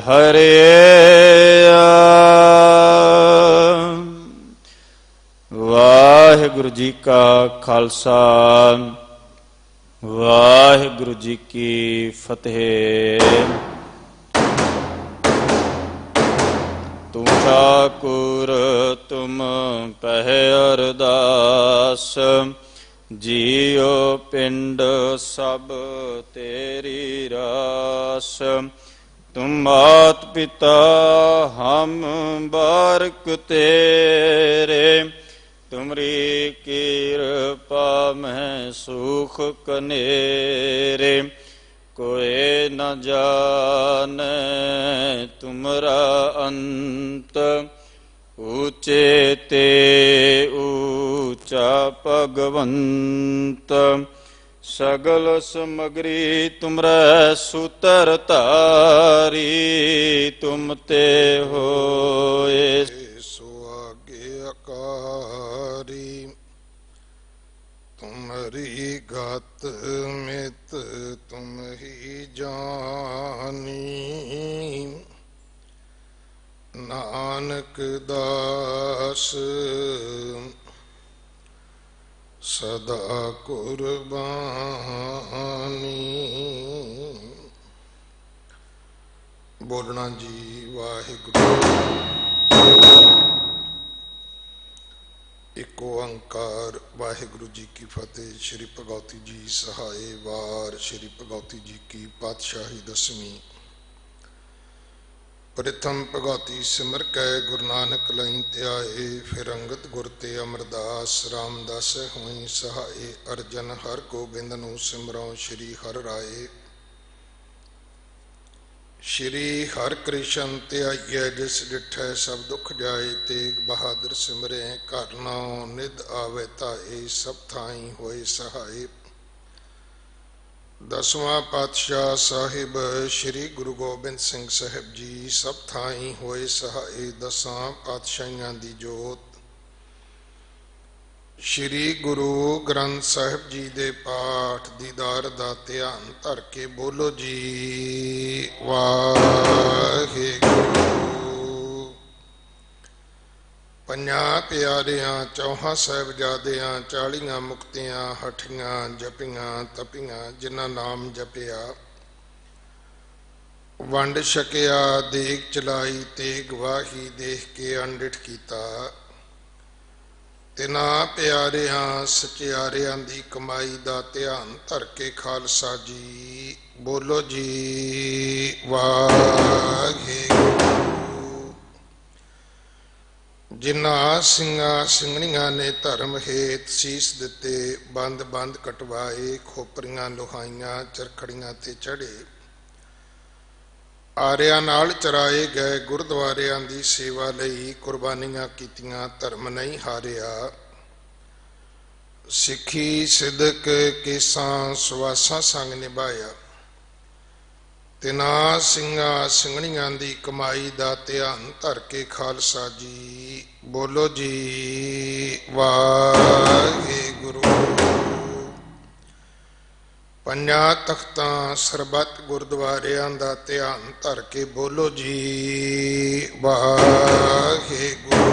ਹਰਿਆ। ਵਾਹਿਗੁਰੂ ਜੀ ਕਾ ਖਾਲਸਾ, ਵਾਹਿਗੁਰੂ ਜੀ ਕੀ ਫਤਿਹ। ਤੂੰ ਠਾਕੁਰ ਤੁਮ ਪਹਿ ਅਰਦਾਸ, ਜੀਉ ਪਿੰਡ ਸਭ ਤੇਰੀ ਰਾਸ। ਤੁਮ ਮਾਤ ਪਿਤਾ ਹਮ ਬਾਰਕ ਤੇਰੇ, ਤੁਮਰੀ ਕਿਰਪਾ ਮੈਂ ਸੁਖ ਕਨੇਰੇ। ਕੋਏ ਨ ਜਾਣੈ ਤੁਮਰਾ ਅੰਤ, ਊਚੇ ਤੇ ਊਚਾ ਭਗਵੰਤ। ਸਗਲ ਸਮਗਰੀ ਤੁਮਰੈ ਸੂਤਰ ਧਾਰੀ, ਤੁਮ ਤੇ ਹੋਏ ਸੋ ਆਗਿਆਕਾਰੀ। ਤੁਮਰੀ ਗਤ ਮਿਤ ਤੁਮ ਹੀ ਜਾਨੀ, ਨਾਨਕ ਦਾਸ ਸਦਾ ਕੁਰਬਾਨੀ। ਬੋਲਣਾ ਜੀ ਵਾਹਿਗੁਰੂ। ਇੱਕ ਓੰਕਾਰ ਵਾਹਿਗੁਰੂ ਜੀ ਕੀ ਫਤਿਹ। ਸ਼੍ਰੀ ਭਗਉਤੀ ਜੀ ਸਹਾਏ ਵਾਰ। ਸ਼੍ਰੀ ਭਗਉਤੀ ਜੀ ਕੀ ਪਾਤਸ਼ਾਹੀ ਦਸਵੀਂ। ਪ੍ਰਥਮ ਭਗਉਤੀ ਸਿਮਰ ਕੈ ਗੁਰੂ ਨਾਨਕ ਲਈ ਧਿਆਏ, ਫਿਰ ਅੰਗਦ ਗੁਰ ਤੇ ਅਮਰਦਾਸ ਰਾਮਦਾਸ ਹੋਈ ਸਹਾਏ। ਅਰਜਨ ਹਰ ਗੋਬਿੰਦ ਨੂੰ ਸਿਮਰੋ ਸ਼੍ਰੀ ਹਰਿ ਰਾਏ। ਸ਼੍ਰੀ ਹਰਿ ਕ੍ਰਿਸ਼ਨ ਧਿਆਈਐ ਜਿਸ ਡਿਠੈ ਸਭ ਦੁਖ ਜਾਏ, ਤੇਗ ਬਹਾਦਰ ਸਿਮਰੇ ਘਰ ਨਾਉ ਨਿਧ ਆਵੇ ਧਾਏ, ਸਭ ਥਾਈ ਹੋਏ ਸਹਾਏ। ਦਸਵਾਂ ਪਾਤਸ਼ਾਹ ਸਾਹਿਬ ਸ਼੍ਰੀ ਗੁਰੂ ਗੋਬਿੰਦ ਸਿੰਘ ਸਾਹਿਬ ਜੀ ਸਭ ਥਾਈ ਹੋਏ ਸਹਾਏ। ਦਸਾਂ ਪਾਤਸ਼ਾਹੀਆਂ ਦੀ ਜੋਤ ਸ਼੍ਰੀ ਗੁਰੂ ਗ੍ਰੰਥ ਸਾਹਿਬ ਜੀ ਦੇ ਪਾਠ ਦੀਦਾਰ ਦਾ ਧਿਆਨ ਧਰ ਕੇ ਬੋਲੋ ਜੀ ਵਾਹਿਗੁਰੂ। ਪੰਜਾਂ ਪਿਆਰਿਆਂ ਚੌਹਾਂ ਸਾਹਿਬਜ਼ਾਦਿਆਂ 40 ਮੁਕਤਿਆਂ ਹਠੀਆਂ ਜਪੀਆਂ ਤਪੀਆਂ, ਜਿਨ੍ਹਾਂ ਨਾਮ ਜਪਿਆ ਵੰਡ ਛਕਿਆ ਦੇਗ ਚਲਾਈ, ਤੇਗ ਵਾਹੀ ਦੇਖ ਕੇ ਅੰਡਿਠ ਕੀਤਾ। ਤਿਨਾਂ ਪਿਆਰਿਆਂ ਸਚਿਆਰਿਆਂ ਦੀ ਕਮਾਈ ਦਾ ਧਿਆਨ ਧਰ ਕੇ ਖਾਲਸਾ ਜੀ ਬੋਲੋ ਜੀ ਵਾਹਿਗੁਰੂ। ਜਿਨ੍ਹਾਂ ਸਿੰਘਾਂ ਸਿੰਘਣੀਆਂ ਨੇ ਧਰਮ ਹੇਤ ਸੀਸ ਦਿੱਤੇ, ਬੰਦ ਬੰਦ ਕਟਵਾਏ, ਖੋਪਰੀਆਂ ਲੁਹਾਈਆਂ ਚਰਖੜੀਆਂ ਤੇ ਚੜੇ, ਆਰਿਆਂ ਨਾਲ ਚਰਾਏ ਗਏ, ਗੁਰਦੁਆਰਿਆਂ ਦੀ ਸੇਵਾ ਲਈ ਕੁਰਬਾਨੀਆਂ ਕੀਤੀਆਂ, ਧਰਮ ਨਹੀਂ ਹਾਰਿਆ। ਸਿੱਖੀ ਸਿਦਕ ਕੇਸਾਂ ਸਵਾਸਾਂ ਸੰਗ ਨਿਭਾਇਆ। ਤਿਨਾਂ ਸਿੰਘਾਂ ਸਿੰਘਣੀਆਂ ਦੀ ਕਮਾਈ ਦਾ ਧਿਆਨ ਧਰ ਕੇ ਖਾਲਸਾ ਜੀ ਬੋਲੋ ਜੀ ਵਾਹਿਗੁਰੂ। ਪੰਜਾਂ ਤਖਤਾਂ ਸਰਬੱਤ ਗੁਰਦੁਆਰਿਆਂ ਦਾ ਧਿਆਨ ਧਰ ਕੇ ਬੋਲੋ ਜੀ ਵਾਹਿਗੁਰੂ।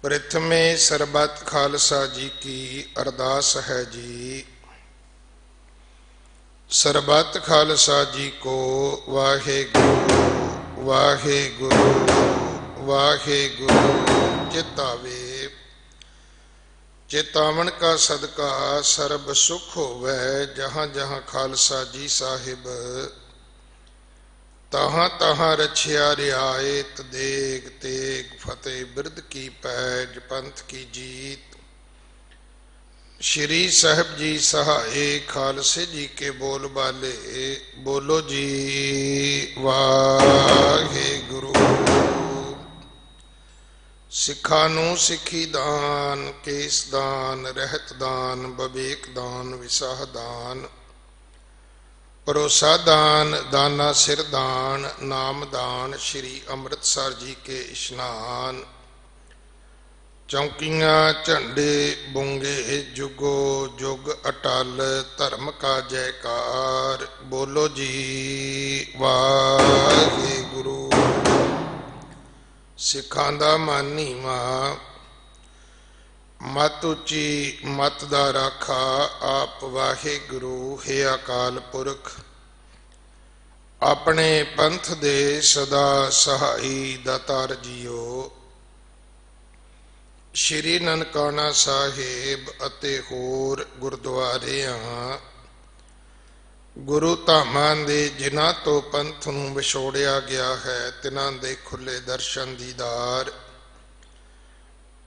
ਪ੍ਰਥਮੇ ਸਰਬੱਤ ਖਾਲਸਾ ਜੀ ਕੀ ਅਰਦਾਸ ਹੈ ਜੀ। ਸਰਬੱਤ ਖਾਲਸਾ ਜੀ ਕੋ ਵਾਹਿਗੁਰੂ ਵਾਹਿਗੁਰੂ ਵਾਹਿਗੁਰੂ ਚਿਤਾਵੇ। ਚੇਤਾਵਨ ਕਾ ਸਦਕਾ ਸਰਬ ਸੁਖ ਹੋਵੇ, ਜਹਾਂ ਜਹਾਂ ਖਾਲਸਾ ਜੀ ਸਾਹਿਬ ਤਹਾਂ ਤਹਾਂ ਰਛਿਆ ਰਿਆਇਤ। ਦੇਗ ਤੇਗ ਫਤਿਹ ਬਿਰਦ ਕੀ ਪੈਜ, ਪੰਥ ਕੀ ਜੀਤ। ਸ਼੍ਰੀ ਸਾਹਿਬ ਜੀ ਸਹਾਏ, ਖਾਲਸੇ ਜੀ ਕੇ ਬੋਲ ਬਾਲੇ ਬੋਲੋ ਜੀ ਵਾਹਿਗੁਰੂ। ਸਿੱਖਾਂ ਨੂੰ ਸਿੱਖੀ ਦਾਨ, ਕੇਸ ਦਾਨ, ਰਹਿਤ ਦਾਨ, ਬਵੇਕ ਦਾਨ, ਵਿਸਾਹ ਦਾਨ, ਭਰੋਸਾ ਦਾਨ, ਦਾਨਾ ਸਿਰ ਦਾਨ, ਨਾਮ ਦਾਨ। ਸ਼੍ਰੀ ਅੰਮ੍ਰਿਤਸਰ ਜੀ ਕੇ ਇਸ਼ਨਾਨ, ਚੌਂਕੀਆਂ ਝੰਡੇ ਬੁੰਗੇ, ਜੁਗੋ ਜੁਗ ਅਟਲ, ਧਰਮ ਕਾ ਜੈਕਾਰ ਬੋਲੋ ਜੀ ਵਾਹਿਗੁਰੂ। ਸਿੱਖਾਂ ਦਾ ਮਨ ਨੀਵਾਂ, ਮਤ ਉੱਚੀ ਮਤ ਦਾ ਰਾਖਾ, ਆਪ ਵਾਹਿਗੁਰੂ ਹੈ ਅਕਾਲ ਪੁਰਖ। ਆਪਣੇ ਪੰਥ ਦੇ ਸਦਾ ਸਹਾਈ ਦਾਤਾਰ ਜੀਓ। ਸ਼੍ਰੀ ਨਨਕਾਣਾ ਸਾਹਿਬ ਅਤੇ ਹੋਰ ਗੁਰਦੁਆਰਿਆਂ ਗੁਰੂ ਧਾਮਾਂ ਦੇ ਜਿਨ੍ਹਾਂ ਤੋਂ ਪੰਥ ਨੂੰ ਵਿਛੋੜਿਆ ਗਿਆ ਹੈ, ਤਿਨਾਂ ਦੇ ਖੁੱਲੇ ਦਰਸ਼ਨ ਦੀਦਾਰ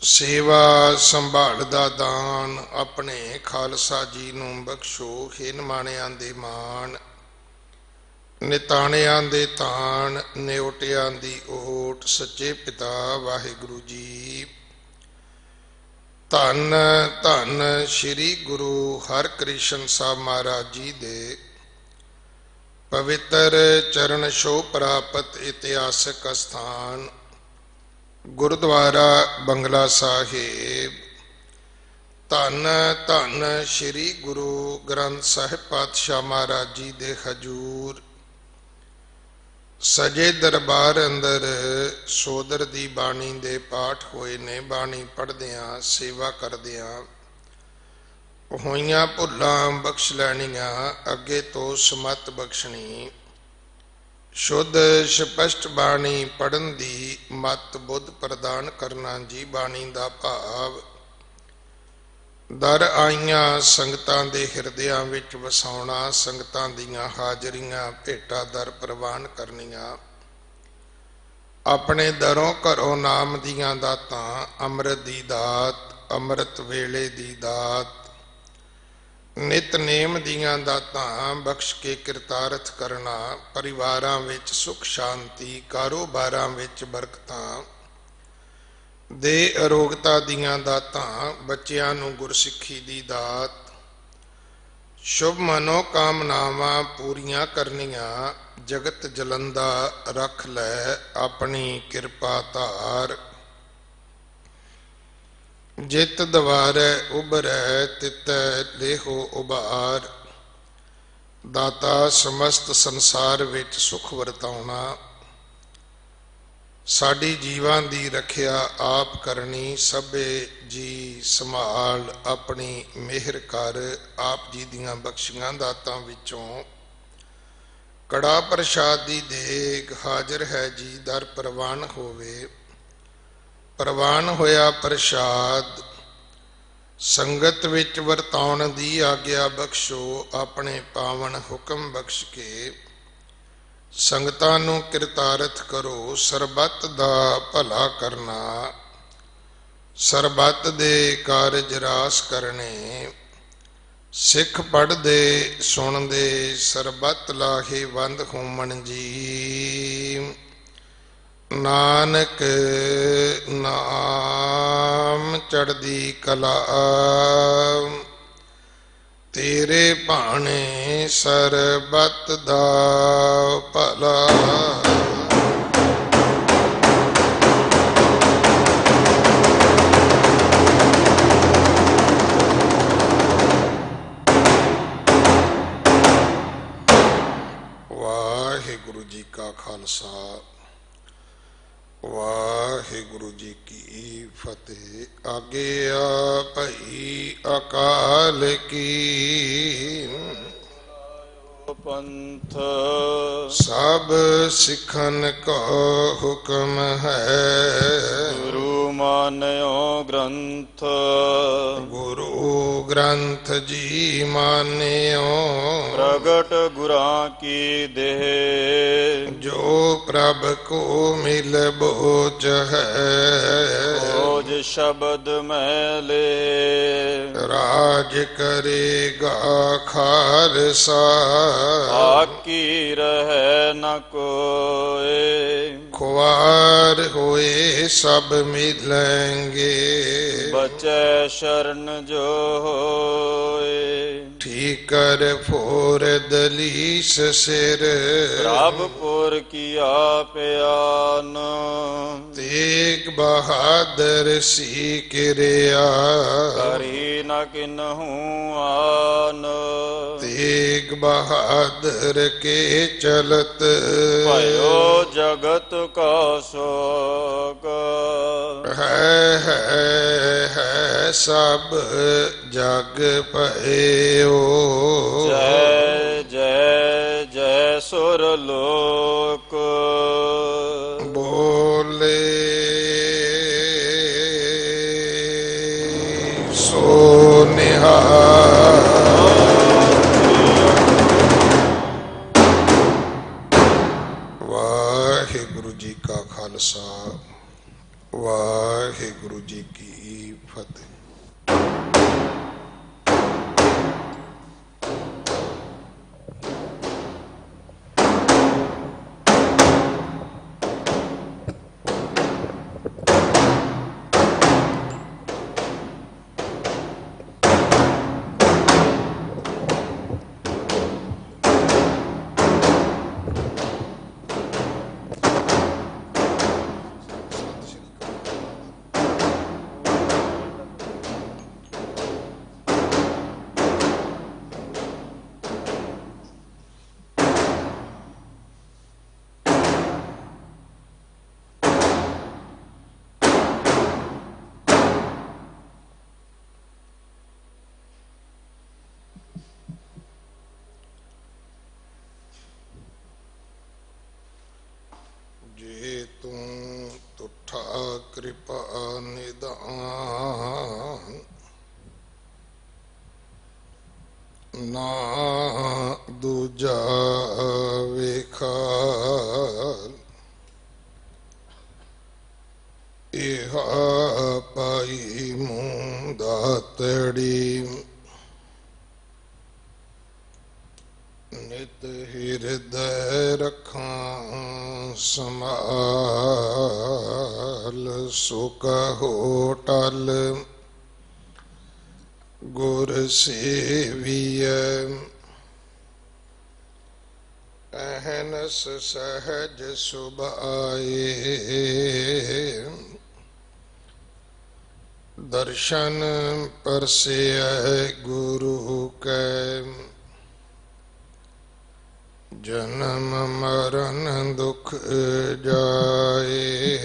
ਸੇਵਾ ਸੰਭਾਲ ਦਾ ਦਾਨ ਆਪਣੇ ਖਾਲਸਾ ਜੀ ਨੂੰ ਬਖਸ਼ੋ। ਹੇ ਨਿਮਾਣਿਆਂ ਦੇ ਮਾਣ, ਨਿਤਾਣਿਆਂ ਦੇ ਤਾਣ, ਨਿਉਟਿਆਂ ਦੀ ਓਟ, ਸੱਚੇ ਪਿਤਾ ਵਾਹਿਗੁਰੂ ਜੀ। ਧੰਨ ਧੰਨ ਸ੍ਰੀ ਗੁਰੂ ਹਰਿਕ੍ਰਿਸ਼ਨ ਸਾਹਿਬ ਮਹਾਰਾਜ ਜੀ ਦੇ ਪਵਿੱਤਰ ਚਰਨ ਛੋਹ ਪ੍ਰਾਪਤ ਇਤਿਹਾਸਕ ਅਸਥਾਨ ਗੁਰਦੁਆਰਾ ਬੰਗਲਾ ਸਾਹਿਬ। ਧੰਨ ਧੰਨ ਸ੍ਰੀ ਗੁਰੂ ਗ੍ਰੰਥ ਸਾਹਿਬ ਪਾਤਸ਼ਾਹ ਮਹਾਰਾਜ ਜੀ ਦੇ ਹਜੂਰ ਸਜੇ ਦਰਬਾਰ ਅੰਦਰ ਸੋਦਰ ਦੀ ਬਾਣੀ ਦੇ ਪਾਠ ਹੋਏ ਨੇ। ਬਾਣੀ ਪੜ੍ਹਦਿਆਂ ਸੇਵਾ ਕਰਦਿਆਂ ਹੋਈਆਂ ਭੁੱਲਾਂ ਬਖਸ਼ ਲੈਣੀਆਂ, ਅੱਗੇ ਤੋਂ ਸਮਤ ਬਖਸ਼ਣੀ। ਸ਼ੁੱਧ ਸਪਸ਼ਟ ਬਾਣੀ ਪੜ੍ਹਨ ਦੀ ਮਤ ਬੁੱਧ ਪ੍ਰਦਾਨ ਕਰਨਾ ਜੀ। ਬਾਣੀ ਦਾ ਭਾਵ ਦਰ ਆਈਆਂ ਸੰਗਤਾਂ ਦੇ ਹਿਰਦਿਆਂ ਵਿੱਚ ਵਸਾਉਣਾ, ਸੰਗਤਾਂ ਦੀਆਂ ਹਾਜ਼ਰੀਆਂ ਭੇਟਾ ਦਰ ਪ੍ਰਵਾਨ ਕਰਨੀਆਂ, ਆਪਣੇ ਦਰੋਂ ਘਰੋਂ ਨਾਮ ਦੀਆਂ ਦਾਤਾਂ, ਅੰਮ੍ਰਿਤ ਦੀ ਦਾਤ, ਅੰਮ੍ਰਿਤ ਵੇਲੇ ਦੀ ਦਾਤ, ਨਿਤਨੇਮ ਦੀਆਂ ਦਾਤਾਂ ਬਖਸ਼ ਕੇ ਕਿਰਤਾਰਥ ਕਰਨਾ। ਪਰਿਵਾਰਾਂ ਵਿੱਚ ਸੁਖ ਸ਼ਾਂਤੀ, ਕਾਰੋਬਾਰਾਂ ਵਿੱਚ ਬਰਕਤਾਂ, ਦੇ ਅਰੋਗਤਾ ਦੀਆਂ ਦਾਤਾਂ, ਬੱਚਿਆਂ ਨੂੰ ਗੁਰਸਿੱਖੀ ਦੀ ਦਾਤ, ਸ਼ੁਭ ਮਨੋ ਕਾਮਨਾਵਾਂ ਪੂਰੀਆਂ ਕਰਨੀਆਂ। ਜਗਤ ਜਲੰਦਾ ਰੱਖ ਲੈ ਆਪਣੀ ਕਿਰਪਾ ਧਾਰ, ਜਿਤ ਦਵਾਰੈ ਉਬਰੈ ਤਿਤੈ ਲੇਹੋ ਉਬਾਰ। ਦਾਤਾ ਸਮਸਤ ਸੰਸਾਰ ਵਿੱਚ ਸੁਖ ਵਰਤਾਉਣਾ, ਸਾਡੀ ਜੀਵਾਂ ਦੀ ਰੱਖਿਆ ਆਪ ਕਰਨੀ। ਸਭੇ ਜੀ ਸੰਭਾਲ ਆਪਣੀ ਮਿਹਰ ਕਰ। ਆਪ ਜੀ ਦੀਆਂ ਬਖਸ਼ੀਆਂ ਦਾਤਾਂ ਵਿੱਚੋਂ ਕੜਾ ਪ੍ਰਸ਼ਾਦ ਦੀ ਦੇਗ ਹਾਜ਼ਰ ਹੈ ਜੀ। ਦਰ ਪ੍ਰਵਾਨ ਹੋਵੇ। ਪ੍ਰਵਾਨ ਹੋਇਆ ਪ੍ਰਸ਼ਾਦ ਸੰਗਤ ਵਿੱਚ ਵਰਤਾਉਣ ਦੀ ਆਗਿਆ ਬਖਸ਼ੋ। ਆਪਣੇ ਪਾਵਨ ਹੁਕਮ ਬਖਸ਼ ਕੇ ਸੰਗਤਾਂ ਨੂੰ ਕਿਰਤਾਰਥ ਕਰੋ। ਸਰਬੱਤ ਦਾ ਭਲਾ ਕਰਨਾ, ਸਰਬੱਤ ਦੇ ਕਾਰਜ ਰਾਸ ਕਰਨੇ। ਸਿੱਖ ਪੜ੍ਹਦੇ ਸੁਣਦੇ ਸਰਬੱਤ ਲਾਹੇ ਵੰਦ ਹੋਮਣ ਜੀ। ਨਾਨਕ ਨਾਮ ਚੜ੍ਹਦੀ ਕਲਾ, ਤੇਰੇ ਭਾਣੇ ਸਰਬੱਤ ਦਾ ਭਲਾ। ਵਾਹਿਗੁਰੂ ਜੀ ਕਾ ਖਾਲਸਾ, ਵਾਹਿਗੁਰੂ ਜੀ ਕੀ ਫਤਿਹ। ਆਗਿਆ ਭਈ ਅਕਾਲ ਕੀ, ਪੰਥ ਸਭ ਸਿੱਖਨ ਕੋ ਹੁਕਮ ਹੈ। ਗੁਰੂ ਮਾਨਿਓ ਗ੍ਰੰਥ, ਗੁਰੂ ਗ੍ਰੰਥ ਜੀ ਮਾਨਿਓ। ਪ੍ਰਗਟ ਗੁਰਾਂ ਕੀ ਦੇਹ, ਜੋ ਪ੍ਰਭ ਕੋ ਮਿਲ ਬੋਝ ਹੈ। ਖੋਜ ਸ਼ਬਦ ਮੈਲੇ, ਰਾਜ ਕਰੇਗਾ ਖਾਲਸਾ। ਆਕੀ ਰਹਿ ਨ ਕੋਇ, ਖੁਆਰ ਹੋਏ ਸਭ ਮਿਲੈਂਗੇ। ਬਚੈ ਸ਼ਰਨ ਜੋ ਹੋਏ, ਠੀਕਰ ਫੋਰ ਦਲੀਸ ਸਿਰ। ਪ੍ਰਭ ਪੁਰ ਕੀਆ ਪਿਆਨ, ਤੇਗ ਬਹਾਦਰ ਸੀ ਕਿਰਿਆ। ਕਰੀ ਨ ਕਿਨਹੂ ਆਨ, ਤੇਗ ਬਹਾਦਰ ਕੇ ਚਲਤ। ਭਇਓ ਜਗਤ ਕਾ ਸ਼ੋਕ, ਹੈ ਸਭ ਜਗ ਭਇਓ। ਜੈ ਜੈ ਜੈ ਸੁਰ ਲੋਕ, ਬੋਲੇ ਸੋ ਨਿਹਾਲ। ਵਾਹਿਗੁਰੂ ਜੀ ਕਾ ਖਾਲਸਾ, ਵਾਹਿਗੁਰੂ ਜੀ ਕੀ ਫਤਿਹ। ਜੇ ਤੂੰ ਤੁਠਾ ਕਿਰਪਾ ਨਿਦਾਨ, ਨਾ ਦੂਜਾ ਵੇਖਾਲ, ਇਹ ਪਾਈ ਮੂੰਹ ਦਾਤੜੀ, ਨਿਤ ਹਿਰਦੈ ਰੱਖਾਂ ਸਮਾਲ, ਸੋ ਕਹੋ ਟਲ ਗੁਰ ਸੇਵੀਐ, ਅਹਨਸ ਸਹਜ ਸੁਭਾਏ, ਦਰਸ਼ਨ ਪਰਸੈ ਗੁਰੂ ਕੈ, ਜਨਮ ਮਰਨ ਦੁਖ ਜਾਏ,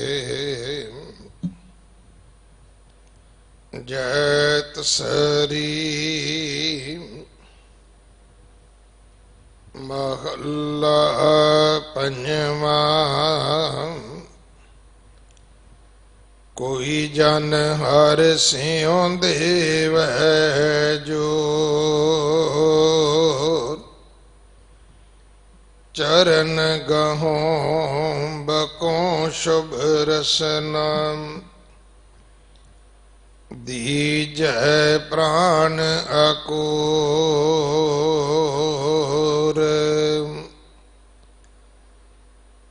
ਜੈਤ ਸਰੀ ਮਹੱਲਾ ਪੰਜਵਾਂ, ਕੋਈ ਜਨ ਹਰ ਸਿਉ ਦੇਵੈ ਜੋਰ, ਚਰਨ ਗਹੋਂ ਬਕੋਂ ਸ਼ੁਭ ਰਸਨਾ, ਦੀਜੈ ਪ੍ਰਾਨ ਅਕੂਰ,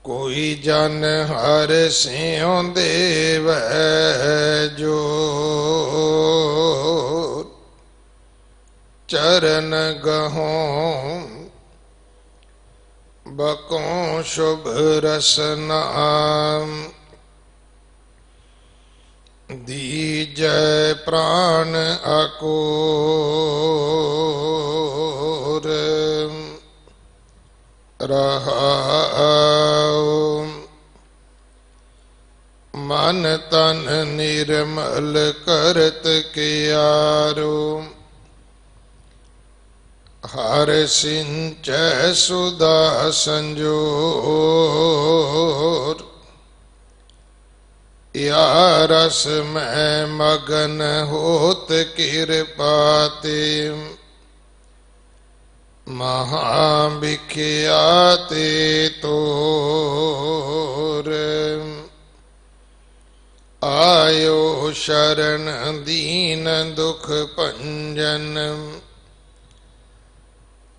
ਕੋਈ ਜਨ ਹਰ ਸਿਉ ਦੇਵੈ ਜੋਰ, ਚਰਨ ਗਹੋਂ ਬਕੋਂ ਸ਼ੁਭ ਰਸਨਾ, ਦੀਜੈ ਪ੍ਰਾਨ ਅਕੂਰ, ਰਹਾਉ ਮਨ ਤਨ ਨਿਰਮਲ ਕਰਤ ਕਿਆਰੋ, ਹਰ ਸਿੰਚੈ ਸੁਦਾ ਸੰਜੋਰ, ਯਾ ਰਸ ਮੈਂ ਮਗਨ ਹੋਤ ਕਿਰਪਾ ਤੇ, ਮਹਾ ਬਿਖਿਆ ਤੇ ਤੋਰ, ਆਇਓ ਸ਼ਰਨ ਦੀਨ ਦੁਖ ਭੰਜਨ,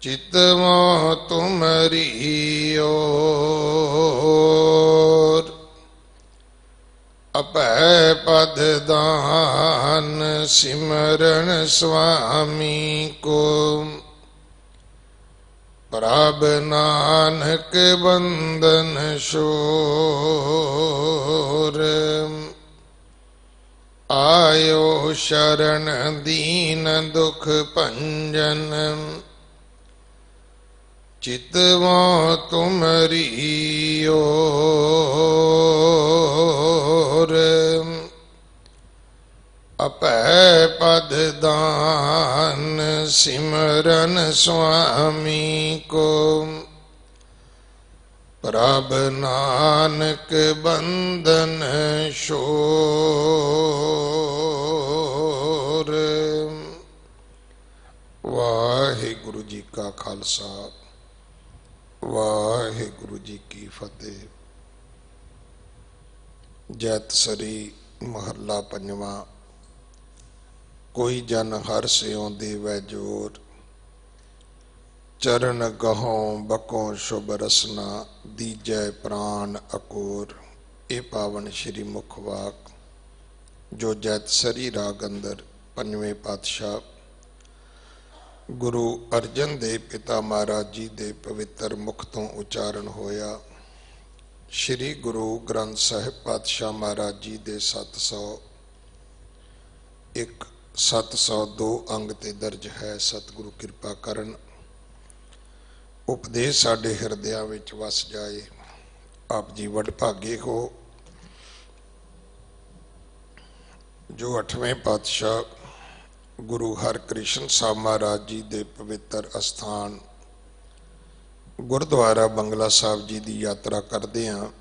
ਚਿਤ ਮੋਹ ਤੁਮਰੀ ਓਰ, ਅਭੈ ਪਦ ਦਾਨ ਸਿਮਰਨ ਸੁਆਮੀ ਕੋ, ਪ੍ਰਭ ਨਾਨਕ ਬੰਦਨ ਛੋਰ, ਆਇਓ ਸ਼ਰਨ ਦੀਨ ਦੁਖ ਭੰਜਨ, ਚਿਤ ਮੋਹ ਤੁਮਰੀ ਓਰ, ਅਭੈ ਪਦ ਦਾਨ ਸਿਮਰਨ ਸੁਆਮੀ ਕੋ, ਪ੍ਰਭ ਨਾਨਕ ਬੰਦਨ ਛੋਰ। ਵਾਹਿਗੁਰੂ ਜੀ ਕਾ ਖਾਲਸਾ, ਵਾਹਿਗੁਰੂ ਜੀ ਕੀ ਫਤਿਹ। ਜੈਤਸਰੀ ਮਹੱਲਾ ਪੰਜਵਾਂ। ਕੋਈ ਜਨ ਹਰ ਸਿਉ ਦੇਵੈ ਜੋਰ, ਚਰਨ ਗਹੋਂ ਬਕੋਂ ਸ਼ੁਭ ਰਸਨਾ, ਦੀਜੈ ਪ੍ਰਾਨ ਅਕੋਰ। ਇਹ ਪਾਵਨ ਸ਼੍ਰੀ ਮੁਖ ਵਾਕ ਜੋ ਜੈਤਸਰੀ ਰਾਗ ਅੰਦਰ ਪੰਜਵੇਂ ਪਾਤਸ਼ਾਹ ਗੁਰੂ ਅਰਜਨ ਦੇਵ ਪਿਤਾ ਮਹਾਰਾਜ ਜੀ ਦੇ ਪਵਿੱਤਰ ਮੁਖ ਤੋਂ ਉਚਾਰਨ ਹੋਇਆ। ਸ਼੍ਰੀ ਗੁਰੂ ਗ੍ਰੰਥ ਸਾਹਿਬ ਪਾਤਸ਼ਾਹ ਮਹਾਰਾਜ ਜੀ ਦੇ 701 702 ਅੰਗ ਤੇ ਦਰਜ ਹੈ। ਸਤਿਗੁਰੂ ਕਿਰਪਾ ਕਰਨ, ਉਪਦੇਸ਼ ਸਾਡੇ ਹਿਰਦਿਆਂ ਵਿੱਚ ਵਸ ਜਾਏ। ਆਪ ਜੀ ਵਡਭਾਗੇ ਹੋ ਜੋ 8ਵੇਂ ਪਾਤਸ਼ਾਹ ਗੁਰੂ ਹਰਕ੍ਰਿਸ਼ਨ ਸਾਹਿਬ ਮਹਾਰਾਜ ਜੀ ਦੇ ਪਵਿੱਤਰ ਅਸਥਾਨ ਗੁਰਦੁਆਰਾ ਬੰਗਲਾ ਸਾਹਿਬ ਜੀ ਦੀ ਯਾਤਰਾ ਕਰਦੇ ਹਾਂ।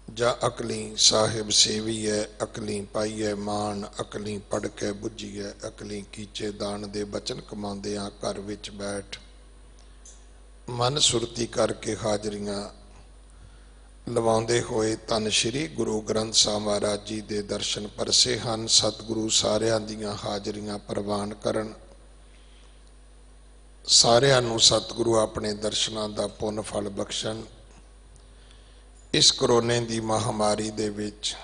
ਜਾਂ ਅਕਲੀ ਸਾਹਿਬ ਸੇਵੀਐ, ਅਕਲੀ ਪਾਈਐ ਮਾਨ, ਅਕਲੀ ਪੜ ਕੇ ਬੁੱਝੀਐ, ਅਕਲੀ ਕੀਚੇ ਦਾਨ ਦੇ ਬਚਨ ਕਮਾਉਂਦੇ ਹਾਂ। ਘਰ ਵਿੱਚ ਬੈਠ ਮਨ ਸੁਰਤੀ ਕਰਕੇ ਹਾਜ਼ਰੀਆਂ ਲਵਾਉਂਦੇ ਹੋਏ ਧੰਨ ਸ਼੍ਰੀ ਗੁਰੂ ਗ੍ਰੰਥ ਸਾਹਿਬ ਮਹਾਰਾਜ ਜੀ ਦੇ ਦਰਸ਼ਨ ਪਰਸੇ ਹਨ। ਸਤਿਗੁਰੂ ਸਾਰਿਆਂ ਦੀਆਂ ਹਾਜ਼ਰੀਆਂ ਪ੍ਰਵਾਨ ਕਰਨ, ਸਾਰਿਆਂ ਨੂੰ ਸਤਿਗੁਰੂ ਆਪਣੇ ਦਰਸ਼ਨਾਂ ਦਾ ਪੁੰਨ ਫਲ ਬਖਸ਼ਣ। ਇਸ ਕਰੋਨੇ ਦੀ ਮਹਾਮਾਰੀ ਦੇ ਵਿੱਚ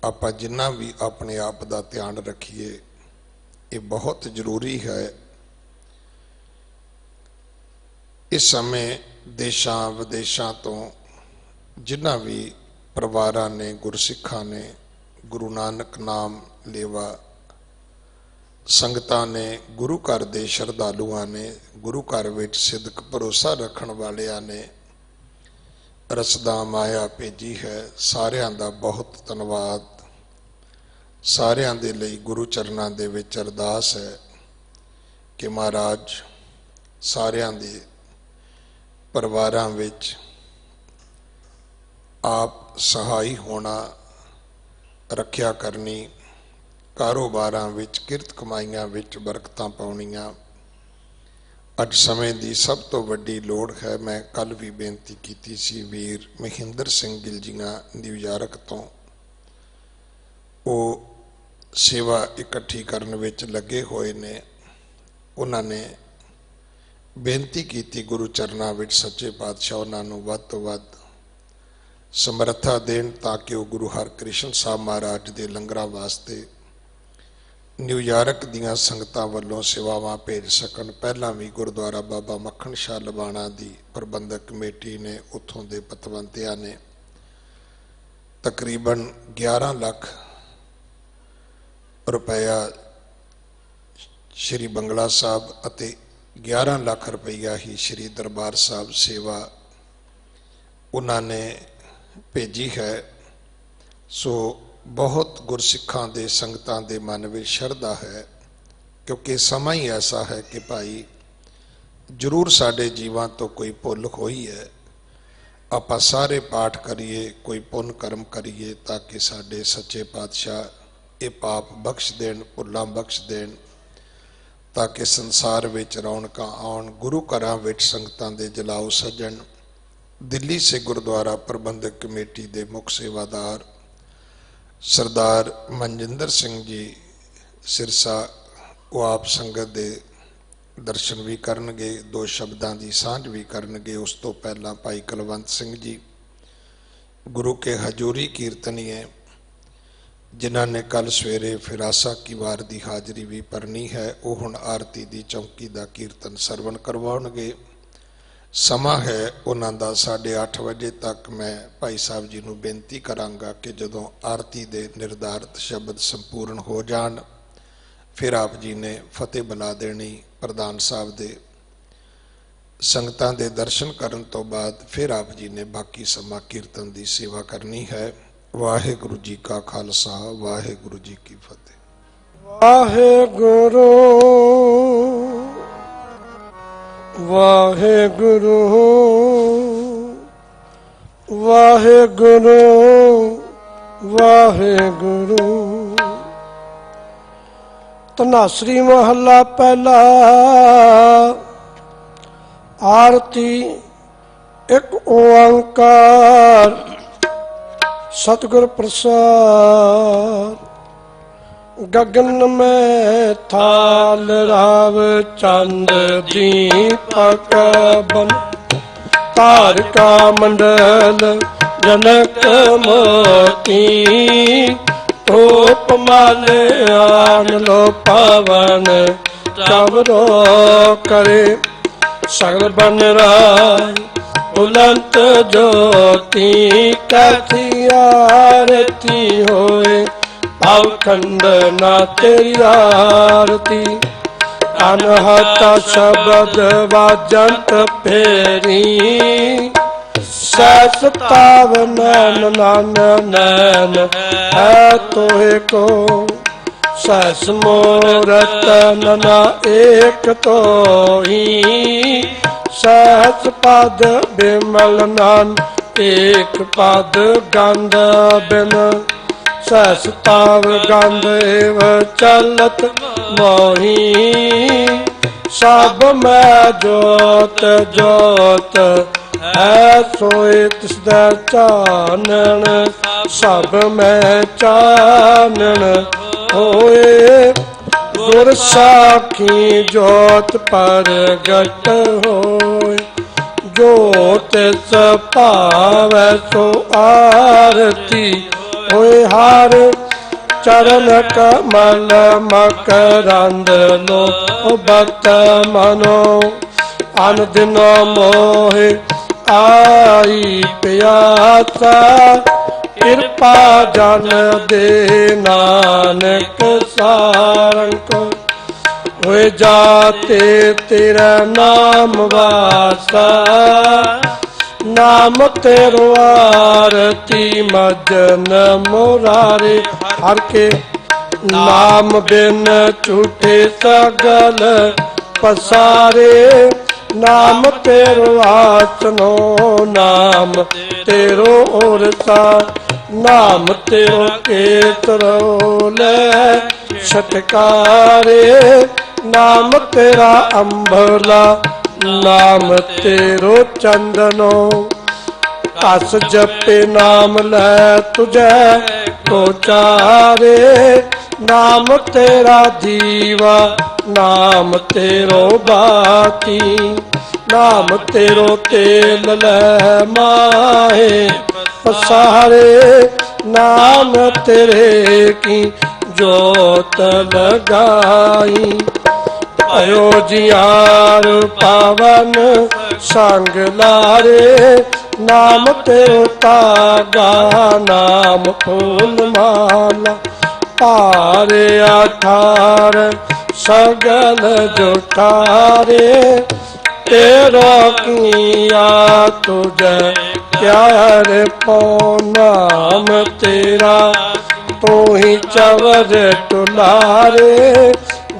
ਆਪਾਂ ਜਿੰਨਾ ਵੀ ਆਪਣੇ ਆਪ ਦਾ ਧਿਆਨ ਰੱਖੀਏ, ਇਹ ਬਹੁਤ ਜ਼ਰੂਰੀ ਹੈ। ਇਸ ਸਮੇਂ ਦੇਸ਼ਾਂ ਵਿਦੇਸ਼ਾਂ ਤੋਂ ਜਿਨ੍ਹਾਂ ਵੀ ਪਰਿਵਾਰਾਂ ਨੇ, ਗੁਰਸਿੱਖਾਂ ਨੇ ਗੁਰੂ ਨਾਨਕ ਨਾਮ ਲੇਵਾ, ਸੰਗਤਾਂ ਨੇ, ਗੁਰੂ ਘਰ ਦੇ ਸ਼ਰਧਾਲੂਆਂ ਨੇ, ਗੁਰੂ ਘਰ ਵਿੱਚ ਸਿਦਕ ਭਰੋਸਾ ਰੱਖਣ ਵਾਲਿਆਂ ਨੇ ਰਸਦਾਂ ਮਾਇਆ ਭੇਜੀ ਹੈ। ਸਾਰਿਆਂ ਦਾ ਬਹੁਤ ਧੰਨਵਾਦ। ਸਾਰਿਆਂ ਦੇ ਲਈ ਗੁਰੂ ਚਰਨਾਂ ਦੇ ਵਿੱਚ ਅਰਦਾਸ ਹੈ ਕਿ ਮਹਾਰਾਜ ਸਾਰਿਆਂ ਦੇ ਪਰਿਵਾਰਾਂ ਵਿੱਚ ਆਪ ਸਹਾਈ ਹੋਣਾ, ਰੱਖਿਆ ਕਰਨੀ, ਕਾਰੋਬਾਰਾਂ ਵਿੱਚ, ਕਿਰਤ ਕਮਾਈਆਂ ਵਿੱਚ ਬਰਕਤਾਂ ਪਾਉਣੀਆਂ ਅੱਜ ਸਮੇਂ ਦੀ ਸਭ ਤੋਂ ਵੱਡੀ ਲੋੜ ਹੈ। ਮੈਂ ਕੱਲ ਵੀ ਬੇਨਤੀ ਕੀਤੀ ਸੀ, ਵੀਰ ਮਹਿੰਦਰ ਸਿੰਘ ਗਿੱਲ ਜੀਆਂ ਨਿਊਯਾਰਕ ਤੋਂ ਉਹ ਸੇਵਾ ਇਕੱਠੀ ਕਰਨ ਵਿੱਚ ਲੱਗੇ ਹੋਏ ਨੇ। ਉਹਨਾਂ ਨੇ ਬੇਨਤੀ ਕੀਤੀ ਗੁਰੂ ਚਰਨਾਂ ਵਿੱਚ ਸੱਚੇ ਪਾਤਸ਼ਾਹ ਉਹਨਾਂ ਨੂੰ ਵੱਧ ਤੋਂ ਵੱਧ ਸਮਰੱਥਾ ਦੇਣ ਤਾਂ ਕਿ ਉਹ ਗੁਰੂ ਹਰਕ੍ਰਿਸ਼ਨ ਸਾਹਿਬ ਮਹਾਰਾਜ ਦੇ ਲੰਗਰਾਂ ਵਾਸਤੇ ਨਿਊਯਾਰਕ ਦੀਆਂ ਸੰਗਤਾਂ ਵੱਲੋਂ ਸੇਵਾਵਾਂ ਭੇਜ ਸਕਣ। ਪਹਿਲਾਂ ਵੀ ਗੁਰਦੁਆਰਾ ਬਾਬਾ ਮੱਖਣ ਸ਼ਾਹ ਲਵਾਣਾ ਦੀ ਪ੍ਰਬੰਧਕ ਕਮੇਟੀ ਨੇ, ਉੱਥੋਂ ਦੇ ਪਤਵੰਤਿਆਂ ਨੇ ਤਕਰੀਬਨ 11 ਲੱਖ ਰੁਪਇਆ ਸ਼੍ਰੀ ਬੰਗਲਾ ਸਾਹਿਬ ਅਤੇ 11 ਲੱਖ ਰੁਪਈਆ ਹੀ ਸ਼੍ਰੀ ਦਰਬਾਰ ਸਾਹਿਬ ਸੇਵਾ ਉਹਨਾਂ ਨੇ ਭੇਜੀ ਹੈ। ਸੋ ਬਹੁਤ ਗੁਰਸਿੱਖਾਂ ਦੇ, ਸੰਗਤਾਂ ਦੇ ਮਨ ਵਿੱਚ ਸ਼ਰਧਾ ਹੈ, ਕਿਉਂਕਿ ਸਮਾਂ ਹੀ ਐਸਾ ਹੈ ਕਿ ਭਾਈ ਜ਼ਰੂਰ ਸਾਡੇ ਜੀਵਾਂ ਤੋਂ ਕੋਈ ਭੁੱਲ ਹੋਈ ਹੈ। ਆਪਾਂ ਸਾਰੇ ਪਾਠ ਕਰੀਏ, ਕੋਈ ਪੁੰਨ ਕਰਮ ਕਰੀਏ ਤਾਂ ਕਿ ਸਾਡੇ ਸੱਚੇ ਪਾਤਸ਼ਾਹ ਇਹ ਪਾਪ ਬਖਸ਼ ਦੇਣ, ਭੁੱਲਾਂ ਬਖਸ਼ ਦੇਣ, ਤਾਂ ਕਿ ਸੰਸਾਰ ਵਿੱਚ ਰੌਣਕਾਂ ਆਉਣ, ਗੁਰੂ ਘਰਾਂ ਵਿੱਚ ਸੰਗਤਾਂ ਦੇ ਜਲਾਓ ਸੱਜਣ। ਦਿੱਲੀ ਸੇ ਗੁਰਦੁਆਰਾ ਪ੍ਰਬੰਧਕ ਕਮੇਟੀ ਦੇ ਮੁੱਖ ਸੇਵਾਦਾਰ ਸਰਦਾਰ ਮਨਜਿੰਦਰ ਸਿੰਘ ਜੀ ਸਿਰਸਾ, ਉਹ ਆਪ ਸੰਗਤ ਦੇ ਦਰਸ਼ਨ ਵੀ ਕਰਨਗੇ, 2 ਸ਼ਬਦਾਂ ਦੀ ਸਾਂਝ ਵੀ ਕਰਨਗੇ। ਉਸ ਤੋਂ ਪਹਿਲਾਂ ਭਾਈ ਕੁਲਵੰਤ ਸਿੰਘ ਜੀ ਗੁਰੂ ਕੇ ਹਜੂਰੀ ਕੀਰਤਨੀਏ, ਜਿਨ੍ਹਾਂ ਨੇ ਕੱਲ ਸਵੇਰੇ ਫਿਰਾਸਾ ਕੀ ਵਾਰ ਦੀ ਹਾਜ਼ਰੀ ਵੀ ਭਰਨੀ ਹੈ, ਉਹ ਹੁਣ ਆਰਤੀ ਦੀ ਚੌਂਕੀ ਦਾ ਕੀਰਤਨ ਸਰਵਣ ਕਰਵਾਉਣਗੇ। ਸਮਾਂ ਹੈ ਉਹਨਾਂ ਦਾ 8:30 ਵਜੇ ਤੱਕ। ਮੈਂ ਭਾਈ ਸਾਹਿਬ ਜੀ ਨੂੰ ਬੇਨਤੀ ਕਰਾਂਗਾ ਕਿ ਜਦੋਂ ਆਰਤੀ ਦੇ ਨਿਰਧਾਰਿਤ ਸ਼ਬਦ ਸੰਪੂਰਨ ਹੋ ਜਾਣ, ਫਿਰ ਆਪ ਜੀ ਨੇ ਫਤਿਹ ਬੁਲਾ ਦੇਣੀ ਪ੍ਰਧਾਨ ਸਾਹਿਬ ਦੇ। ਸੰਗਤਾਂ ਦੇ ਦਰਸ਼ਨ ਕਰਨ ਤੋਂ ਬਾਅਦ ਫਿਰ ਆਪ ਜੀ ਨੇ ਬਾਕੀ ਸਮਾਂ ਕੀਰਤਨ ਦੀ ਸੇਵਾ ਕਰਨੀ ਹੈ। ਵਾਹਿਗੁਰੂ ਜੀ ਕਾ ਖਾਲਸਾ, ਵਾਹਿਗੁਰੂ ਜੀ ਕੀ ਫਤਿਹ। ਵਾਹਿਗੁਰੂ ਵਾਹਿਗੁਰੂ ਵਾਹਿਗੁਰੂ ਵਾਹਿਗੁਰੂ। ਧਨਾਸਰੀ ਮਹੱਲਾ ਪਹਿਲਾ। ਆਰਤੀ ਇੱਕ ਓੰਕਾਰ सतगुर प्रसाद। गगन में थाल राव चंद दीपक बन, तारका मंडल जनक मोती, धूप माले आन लो पावन, चवरो करे सगल बन राय, उलंत ज्योति कैसी आरती होए, पावखंड ना तेरी आरती। अनहत शब्द वाजंत फेरी, सहस ताव नैन नान नैन है तोहे को, सहस मोरत नना एक तो ही, सहस पद बिमल नान एक पद गंध बिन, सहस ताव गंध एव चलत मोही, सब में जोत जोत है सोए तिसदा चानन, सब में चानन होए, गुर साखी जोत परगट होए, जोत पावै सो आरती होए, हार चरण कमल मकरंद लो भक्त मनो, अन दिन मोहे आई प्यासा, कृपा जन दे नानक सारंग, होए जाते तेरा नाम वासा, नाम तेरो आरती मजन मुरारे, हर के नाम बिन झूठे सगल पसारे, नाम तेरो आचनो नाम तेरो ओरसा, नाम तेरो केतरो ले छटकारे, नाम तेरा अंबला नाम तेरो चंदनो, अस जपे नाम लै तुझे को चारे, नाम तेरा दीवा नाम तेरो बाती, नाम तेरो तेल लै माहे पसारे, नाम तेरे की जोत लगाई, भयो जियार पावन संग लारे, नाम तेरो तागा नाम फूल माला, पारे अठार सगल जुठारे, तेरा किया तुझे प्यार पौ, नाम तेरा तू ही चवर टुलारे,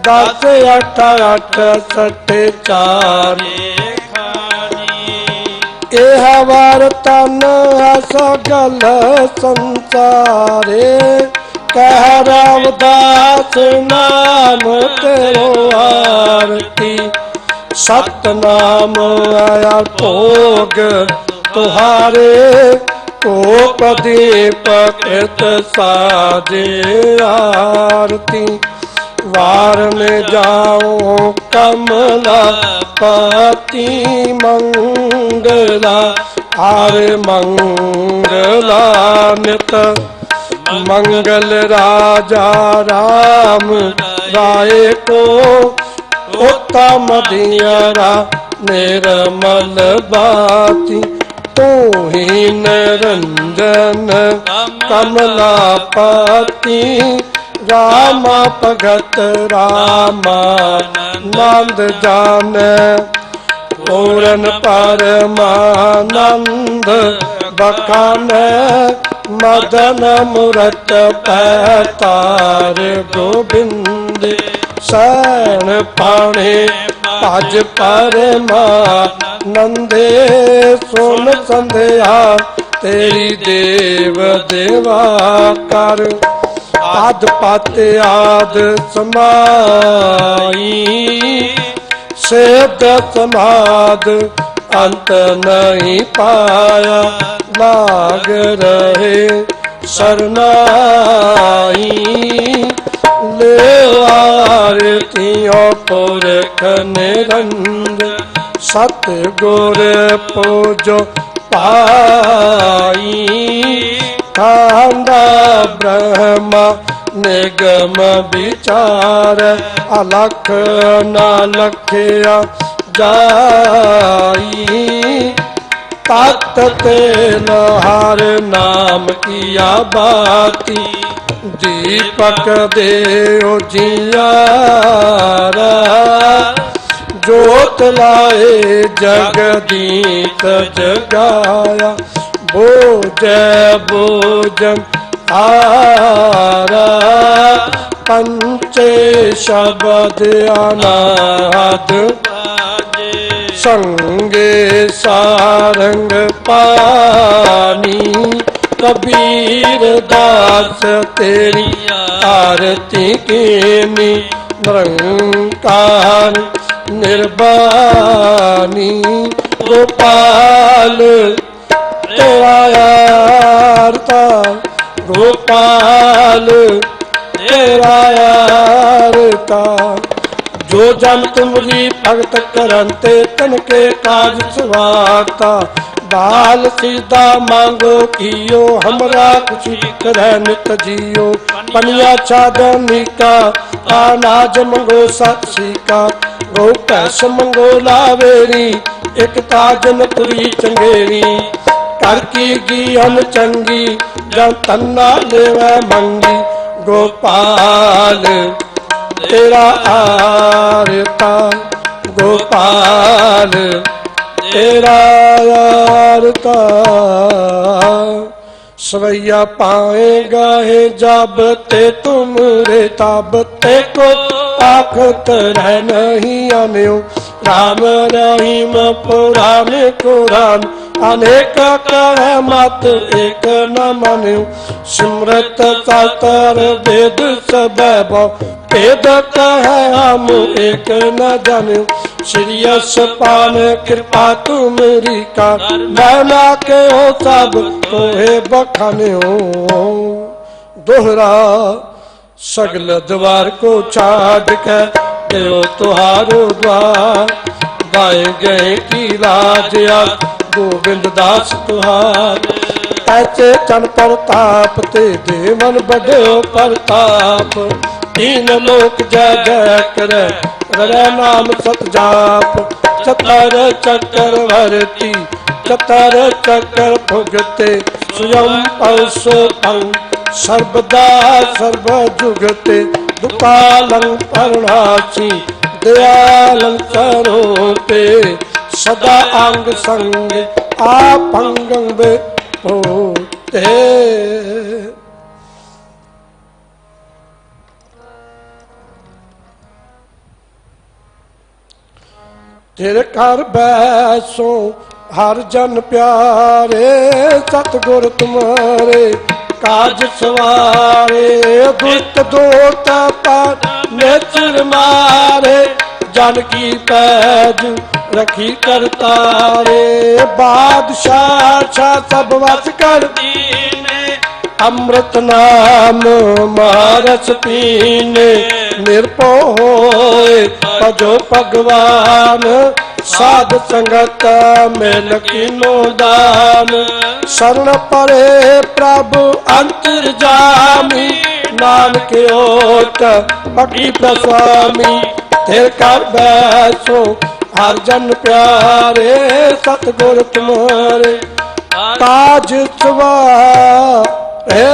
10 8 8 सठे 4, एह वार तन सगल संसारे, कह रामदास नाम तेरो आरती, सतनाम आया भोग तुहारे, कोप दीप कृत साजे आरती, वार में जाओ कमला पति मंगला, आरे मंगला नित, मंगल राजा राम राय को, उत्तम दियरा निर्मल बाती, तू ही निरंजन कमलापति, रामा भगत रामा नंद जान, पूरन परमानंद बखान, मदन मुरत पैतार गोबिंद, सैन पाणे भज परमानंदे, सुन संध्या तेरी देव देवा कर, आद पात आद समाई, सेद समाद अंत नहीं पाया, लाग रहे सरनाई ले आरतियों पुरख निरंजन सतगुर पूजो पाई खांडा ब्रह्मा निगम विचार अलख ना लखिया जाई तत तेल हर नाम किया बाती दीपक देव जियारा जोत लाए जगदीत जगाया बोझ बोजन आरा पंचे शब्द अनाद संगे सारंग पानी कबीर दास तेरी आरती कीनी निरंकार निर्वाणी गोपाल तेरा यारता गोपाल तेरा यारता जो जन तुमरी भगत करंते तनके काज सवारता बाल सीधा मांगो कियो हमरा खुशी करे नित जियो पनिया छादनी का अनाज मंगो सत्सी का गो पैस मंगो लावेरी एक ताजन पुरी चंगेरी कर की गियन चंगी जन तन्ना लेवे मंगी गोपाल तेरा आरता गोपाल तेरा आरता सवैया पाए गाहे जब ते तुमरे तब ते को आखत रह नहीं आन्यो राम रहीम पुराण कुरान अनेक कह मत एक न मान्यो सिमरत सातर वेद सब भेद कह हम एक न जान्यो श्रीयस पान कृपा तुमरी का मैना के हो सब तोहे बखान्यो दोहरा सगल द्वार को छाड़ के गयो तुहारो द्वार गाए गए की राजया गोविंद दास तुहार ऐसे चन प्रताप ते देवन बढ़ो प्रताप तीन लोक जय जय करे रे नाम सत जाप चतर चक्कर भरती चतर चक्कर भुगते स्वयं पौसो अंग सर्वदा सर्व जुगते दुपालं परणासी दयालं करोते सदा अंग संग आप अंगंग होते तेरे घर बैसो हर जन प्यारे सतगुर तुम्हारे काज सवारे दुष्ट दूत पर नेत्र मारे जन की पैज रखी करतारे बादशाह सब वस कर दीने अमृत नाम मारस पीने निरपो होए भजो भगवान साध संगत में लकीनो दान शरण परे प्रभु अंतर्जामी नानक ओट पटी प्रस्वामी तेरे कर बैसो हर जन प्यारे सतगुर तुम्हारे ताज सवारे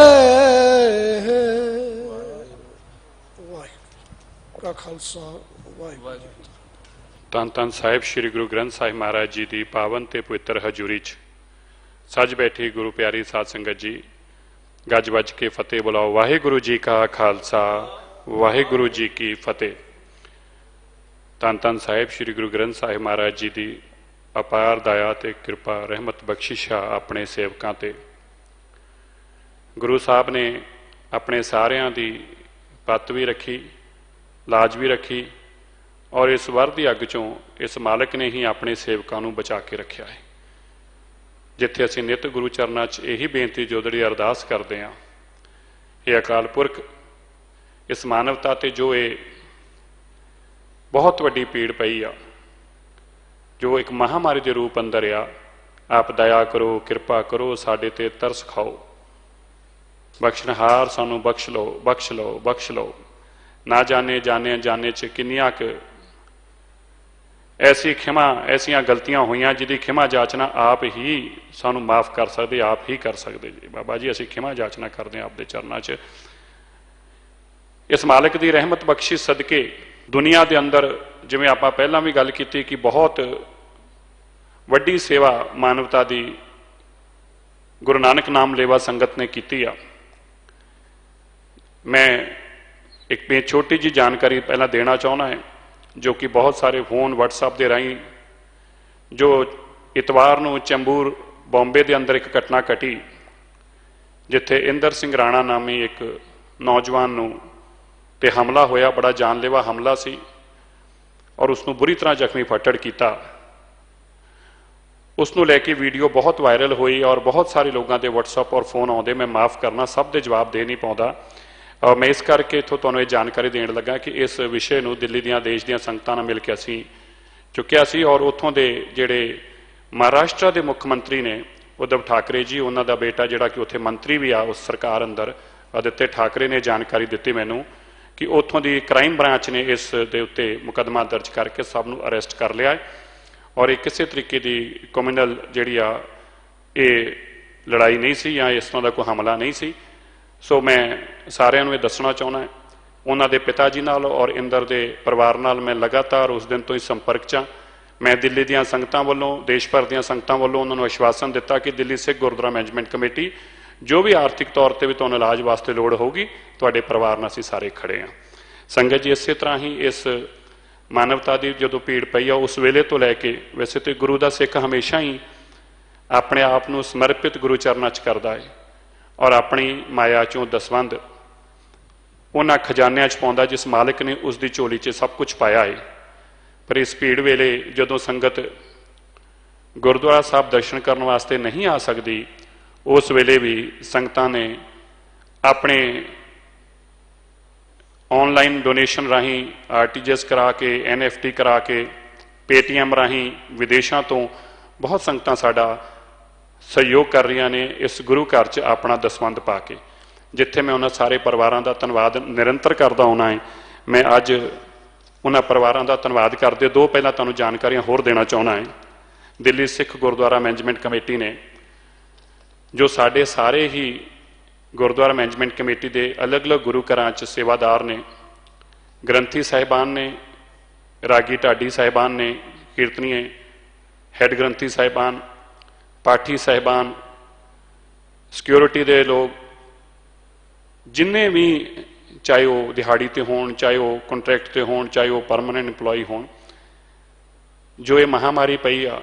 खालसा वाहिगुरू। ਧੰਨ ਧੰਨ ਸਾਹਿਬ ਸ੍ਰੀ ਗੁਰੂ ਗ੍ਰੰਥ ਸਾਹਿਬ ਮਹਾਰਾਜ ਜੀ ਦੀ ਪਾਵਨ ਤੇ ਪਵਿੱਤਰ ਹਜ਼ੂਰੀ 'ਚ ਸੱਜ ਬੈਠੀ ਗੁਰੂ ਪਿਆਰੀ ਸਾਧ ਸੰਗਤ ਜੀ ਗੱਜ ਵੱਜ ਕੇ ਫਤਿਹ ਬੁਲਾਓ। ਵਾਹਿਗੁਰੂ ਜੀ ਕਾ ਖਾਲਸਾ ਵਾਹਿਗੁਰੂ ਜੀ ਕੀ ਫਤਿਹ। ਧੰਨ ਧੰਨ ਸਾਹਿਬ ਸ੍ਰੀ ਗੁਰੂ ਗ੍ਰੰਥ ਸਾਹਿਬ ਮਹਾਰਾਜ ਜੀ ਦੀ ਅਪਾਰ ਦਇਆ ਤੇ ਕਿਰਪਾ ਰਹਿਮਤ ਬਖਸ਼ਿਸ਼ਾ ਆਪਣੇ ਸੇਵਕਾਂ ਤੇ। ਗੁਰੂ ਸਾਹਿਬ ਨੇ ਆਪਣੇ ਸਾਰਿਆਂ ਦੀ ਪੱਤ ਵੀ ਰੱਖੀ, ਲਾਜ ਵੀ ਰੱਖੀ ਔਰ ਇਸ ਵਰ ਦੀ ਅੱਗ ਚੋਂ ਇਸ ਮਾਲਕ ਨੇ ਹੀ ਆਪਣੇ ਸੇਵਕਾਂ ਨੂੰ ਬਚਾ ਕੇ ਰੱਖਿਆ ਹੈ। ਜਿੱਥੇ ਅਸੀਂ ਨਿਤ ਗੁਰੂ ਚਰਨਾਂ 'ਚ ਇਹੀ ਬੇਨਤੀ ਜੋਦੜੀ ਅਰਦਾਸ ਕਰਦੇ ਹਾਂ, ਇਹ ਅਕਾਲ ਪੁਰਖ ਇਸ ਮਾਨਵਤਾ ਤੇ ਜੋ ਇਹ ਬਹੁਤ ਵੱਡੀ ਪੀੜ ਪਈ ਆ, ਜੋ ਇੱਕ ਮਹਾਮਾਰੀ ਦੇ ਰੂਪ ਅੰਦਰ ਆ, ਆਪ ਦਇਆ ਕਰੋ, ਕਿਰਪਾ ਕਰੋ, ਸਾਡੇ ਤੇ ਤਰਸ ਖਾਓ, ਬਖਸ਼ਣਹਾਰ ਸਾਨੂੰ ਬਖਸ਼ ਲਓ, ਬਖਸ਼ ਲਓ, ਬਖਸ਼ ਲਓ। ਨਾ ਜਾਣੇ ਜਾਣੇ ਅਣਜਾਣੇ 'ਚ ਕਿੰਨੀਆਂ ਕੁ ਐਸੀ ਖਿਮਾ, ਐਸੀਆਂ ਗਲਤੀਆਂ ਹੋਈਆਂ ਜਿਹਦੀ ਖਿਮਾ ਜਾਚਨਾ ਆਪ ਹੀ ਸਾਨੂੰ ਮਾਫ ਕਰ ਸਕਦੇ, ਆਪ ਹੀ ਕਰ ਸਕਦੇ ਜੀ। ਬਾਬਾ ਜੀ ਅਸੀਂ ਖਿਮਾ ਜਾਚਨਾ ਕਰਦੇ ਹਾਂ ਆਪਦੇ ਚਰਨਾਂ 'ਚ। ਇਸ ਮਾਲਕ ਦੀ ਰਹਿਮਤ ਬਖਸ਼ਿਸ਼ ਸਦਕੇ ਦੁਨੀਆ ਦੇ ਅੰਦਰ, ਜਿਵੇਂ ਆਪਾਂ ਪਹਿਲਾਂ ਵੀ ਗੱਲ ਕੀਤੀ ਕਿ ਬਹੁਤ ਵੱਡੀ ਸੇਵਾ ਮਾਨਵਤਾ ਦੀ ਗੁਰੂ ਨਾਨਕ ਨਾਮ ਲੇਵਾ ਸੰਗਤ ਨੇ ਕੀਤੀ ਆ। ਮੈਂ ਇੱਕ ਛੋਟੀ ਜਿਹੀ ਜਾਣਕਾਰੀ ਪਹਿਲਾਂ ਦੇਣਾ ਚਾਹੁੰਦਾ ਹੈ, ਜੋ ਕਿ ਬਹੁਤ ਸਾਰੇ ਫੋਨ WhatsApp ਦੇ ਰਾਹੀਂ, ਜੋ ਇਤਵਾਰ ਨੂੰ ਚੈਂਬੂਰ ਬੰਬੇ ਦੇ ਅੰਦਰ ਇੱਕ ਘਟਨਾ ਘਟੀ, ਜਿੱਥੇ ਇੰਦਰ ਸਿੰਘ ਰਾਣਾ ਨਾਮੀ ਇੱਕ ਨੌਜਵਾਨ ਨੂੰ ਤੇ ਹਮਲਾ ਹੋਇਆ, ਬੜਾ ਜਾਨਲੇਵਾ ਹਮਲਾ ਸੀ ਔਰ ਉਸ ਨੂੰ ਬੁਰੀ ਤਰ੍ਹਾਂ ਜ਼ਖਮੀ ਫੱਟੜ ਕੀਤਾ। ਉਸ ਨੂੰ ਲੈ ਕੇ ਵੀਡੀਓ ਬਹੁਤ ਵਾਇਰਲ ਹੋਈ ਔਰ ਬਹੁਤ ਸਾਰੇ ਲੋਕਾਂ ਦੇ WhatsApp ਔਰ ਫੋਨ ਆਉਂਦੇ। ਮੈਂ ਮਾਫ ਕਰਨਾ, ਸਭ ਦੇ ਜਵਾਬ ਦੇ ਨਹੀਂ ਪਾਉਂਦਾ। ਔਰ ਮੈਂ ਇਸ ਕਰਕੇ ਇੱਥੋਂ ਤੁਹਾਨੂੰ ਇਹ ਜਾਣਕਾਰੀ ਦੇਣ ਲੱਗਾ ਕਿ ਇਸ ਵਿਸ਼ੇ ਨੂੰ ਦਿੱਲੀ ਦੀਆਂ ਦੇਸ਼ ਦੀਆਂ ਸੰਗਤਾਂ ਨਾਲ ਮਿਲ ਕੇ ਅਸੀਂ ਚੁੱਕਿਆ ਸੀ ਔਰ ਉੱਥੋਂ ਦੇ ਜਿਹੜੇ ਮਹਾਰਾਸ਼ਟਰ ਦੇ ਮੁੱਖ ਮੰਤਰੀ ਨੇ ਉਦਵ ਠਾਕਰੇ ਜੀ, ਉਹਨਾਂ ਦਾ ਬੇਟਾ ਜਿਹੜਾ ਕਿ ਉੱਥੇ ਮੰਤਰੀ ਵੀ ਆ ਉਸ ਸਰਕਾਰ ਅੰਦਰ, ਆਦਿੱਤਿਆ ਠਾਕਰੇ ਨੇ ਜਾਣਕਾਰੀ ਦਿੱਤੀ ਮੈਨੂੰ ਕਿ ਉੱਥੋਂ ਦੀ ਕ੍ਰਾਈਮ ਬ੍ਰਾਂਚ ਨੇ ਇਸ ਦੇ ਉੱਤੇ ਮੁਕੱਦਮਾ ਦਰਜ ਕਰਕੇ ਸਭ ਨੂੰ ਅਰੈਸਟ ਕਰ ਲਿਆ ਔਰ ਇਹ ਕਿਸੇ ਤਰੀਕੇ ਦੀ ਕ੍ਰਿਮੀਨਲ ਜਿਹੜੀ ਆ ਇਹ ਲੜਾਈ ਨਹੀਂ ਸੀ ਜਾਂ ਇਸ ਤਰ੍ਹਾਂ ਦਾ ਕੋਈ ਹਮਲਾ ਨਹੀਂ ਸੀ। ਸੋ ਮੈਂ ਸਾਰਿਆਂ ਨੂੰ ਇਹ ਦੱਸਣਾ ਚਾਹੁੰਦਾ, ਉਹਨਾਂ ਦੇ ਪਿਤਾ ਜੀ ਨਾਲ ਔਰ ਇੰਦਰ ਦੇ ਪਰਿਵਾਰ ਨਾਲ ਮੈਂ ਲਗਾਤਾਰ ਉਸ ਦਿਨ ਤੋਂ ਹੀ ਸੰਪਰਕ 'ਚ ਹਾਂ। ਮੈਂ ਦਿੱਲੀ ਦੀਆਂ ਸੰਗਤਾਂ ਵੱਲੋਂ, ਦੇਸ਼ ਭਰ ਦੀਆਂ ਸੰਗਤਾਂ ਵੱਲੋਂ ਉਹਨਾਂ ਨੂੰ ਆਸ਼ਵਾਸਨ ਦਿੱਤਾ ਕਿ ਦਿੱਲੀ ਸਿੱਖ ਗੁਰਦੁਆਰਾ ਮੈਨੇਜਮੈਂਟ ਕਮੇਟੀ ਜੋ ਵੀ ਆਰਥਿਕ ਤੌਰ ਤੇ ਵੀ ਤੁਹਾਨੂੰ ਇਲਾਜ ਵਾਸਤੇ ਲੋੜ ਹੋਊਗੀ, ਤੁਹਾਡੇ ਪਰਿਵਾਰ ਨਾਲ ਅਸੀਂ ਸਾਰੇ ਖੜੇ ਹਾਂ। ਸੰਗਤ ਜੀ, ਇਸੇ ਤਰ੍ਹਾਂ ਹੀ ਇਸ ਮਾਨਵਤਾ ਦੀ ਜਦੋਂ ਪੀੜ ਪਈ ਆ, ਉਸ ਵੇਲੇ ਤੋਂ ਲੈ ਕੇ, ਵੈਸੇ ਤੇ ਗੁਰੂ ਦਾ ਸਿੱਖ ਹਮੇਸ਼ਾ ਹੀ ਆਪਣੇ ਆਪ ਨੂੰ ਸਮਰਪਿਤ ਗੁਰੂ ਚਰਨਾਂ 'ਚ ਕਰਦਾ ਹੈ ਔਰ ਆਪਣੀ ਮਾਇਆ 'ਚੋਂ ਦਸਵੰਧ ਉਹਨਾਂ ਖਜ਼ਾਨਿਆਂ 'ਚ ਪਾਉਂਦਾ ਜਿਸ ਮਾਲਕ ਨੇ ਉਸ ਦੀ ਝੋਲੀ 'ਚ ਸਭ ਕੁਝ ਪਾਇਆ ਹੈ। ਪਰ ਇਸ ਭੀੜ ਵੇਲੇ ਜਦੋਂ ਸੰਗਤ ਗੁਰਦੁਆਰਾ ਸਾਹਿਬ ਦਰਸ਼ਨ ਕਰਨ ਵਾਸਤੇ ਨਹੀਂ ਆ ਸਕਦੀ, ਉਸ ਵੇਲੇ ਵੀ ਸੰਗਤਾਂ ਨੇ ਆਪਣੇ ਆਨਲਾਈਨ ਡੋਨੇਸ਼ਨ ਰਾਹੀਂ, RTGS ਕਰਾ ਕੇ, NFT ਕਰਾ ਕੇ, Paytm ਰਾਹੀਂ ਵਿਦੇਸ਼ਾਂ ਤੋਂ ਬਹੁਤ ਸੰਗਤਾਂ ਸਾਡਾ ਸਹਿਯੋਗ ਕਰ ਰਹੀਆਂ ਨੇ ਇਸ ਗੁਰੂ ਘਰ 'ਚ ਆਪਣਾ ਦਸਵੰਧ ਪਾ ਕੇ, ਜਿੱਥੇ ਮੈਂ ਉਹਨਾਂ ਸਾਰੇ ਪਰਿਵਾਰਾਂ ਦਾ ਧੰਨਵਾਦ ਨਿਰੰਤਰ ਕਰਦਾ ਆਉਣਾ ਹੈ। ਮੈਂ ਅੱਜ ਉਹਨਾਂ ਪਰਿਵਾਰਾਂ ਦਾ ਧੰਨਵਾਦ ਕਰਦੇ ਦੋ ਪਹਿਲਾਂ ਤੁਹਾਨੂੰ ਜਾਣਕਾਰੀਆਂ ਹੋਰ ਦੇਣਾ ਚਾਹੁੰਦਾ ਹੈ। ਦਿੱਲੀ ਸਿੱਖ ਗੁਰਦੁਆਰਾ ਮੈਨੇਜਮੈਂਟ ਕਮੇਟੀ ਨੇ, ਜੋ ਸਾਡੇ ਸਾਰੇ ਹੀ ਗੁਰਦੁਆਰਾ ਮੈਨੇਜਮੈਂਟ ਕਮੇਟੀ ਦੇ ਅਲੱਗ-ਅਲੱਗ ਗੁਰੂ ਘਰਾਂ 'ਚ ਸੇਵਾਦਾਰ ਨੇ, ਗ੍ਰੰਥੀ ਸਾਹਿਬਾਨ ਨੇ, ਰਾਗੀ ਢਾਡੀ ਸਾਹਿਬਾਨ ਨੇ, ਕੀਰਤਨੀਏ, ਹੈੱਡ ਗ੍ਰੰਥੀ ਸਾਹਿਬਾਨ, ਪਾਠੀ ਸਾਹਿਬਾਨ, ਸਿਕਿਉਰਿਟੀ ਦੇ ਲੋਕ, ਜਿੰਨੇ ਵੀ, ਚਾਹੇ ਉਹ ਦਿਹਾੜੀ ਤੇ ਹੋਣ, ਚਾਹੇ ਉਹ ਕੰਟਰੈਕਟ ਤੇ ਹੋਣ, ਚਾਹੇ ਉਹ ਪਰਮਾਨੈਂਟ ਇੰਪਲੋਈ ਹੋਣ, ਜੋ ਇਹ ਮਹਾਮਾਰੀ ਪਈ ਆ,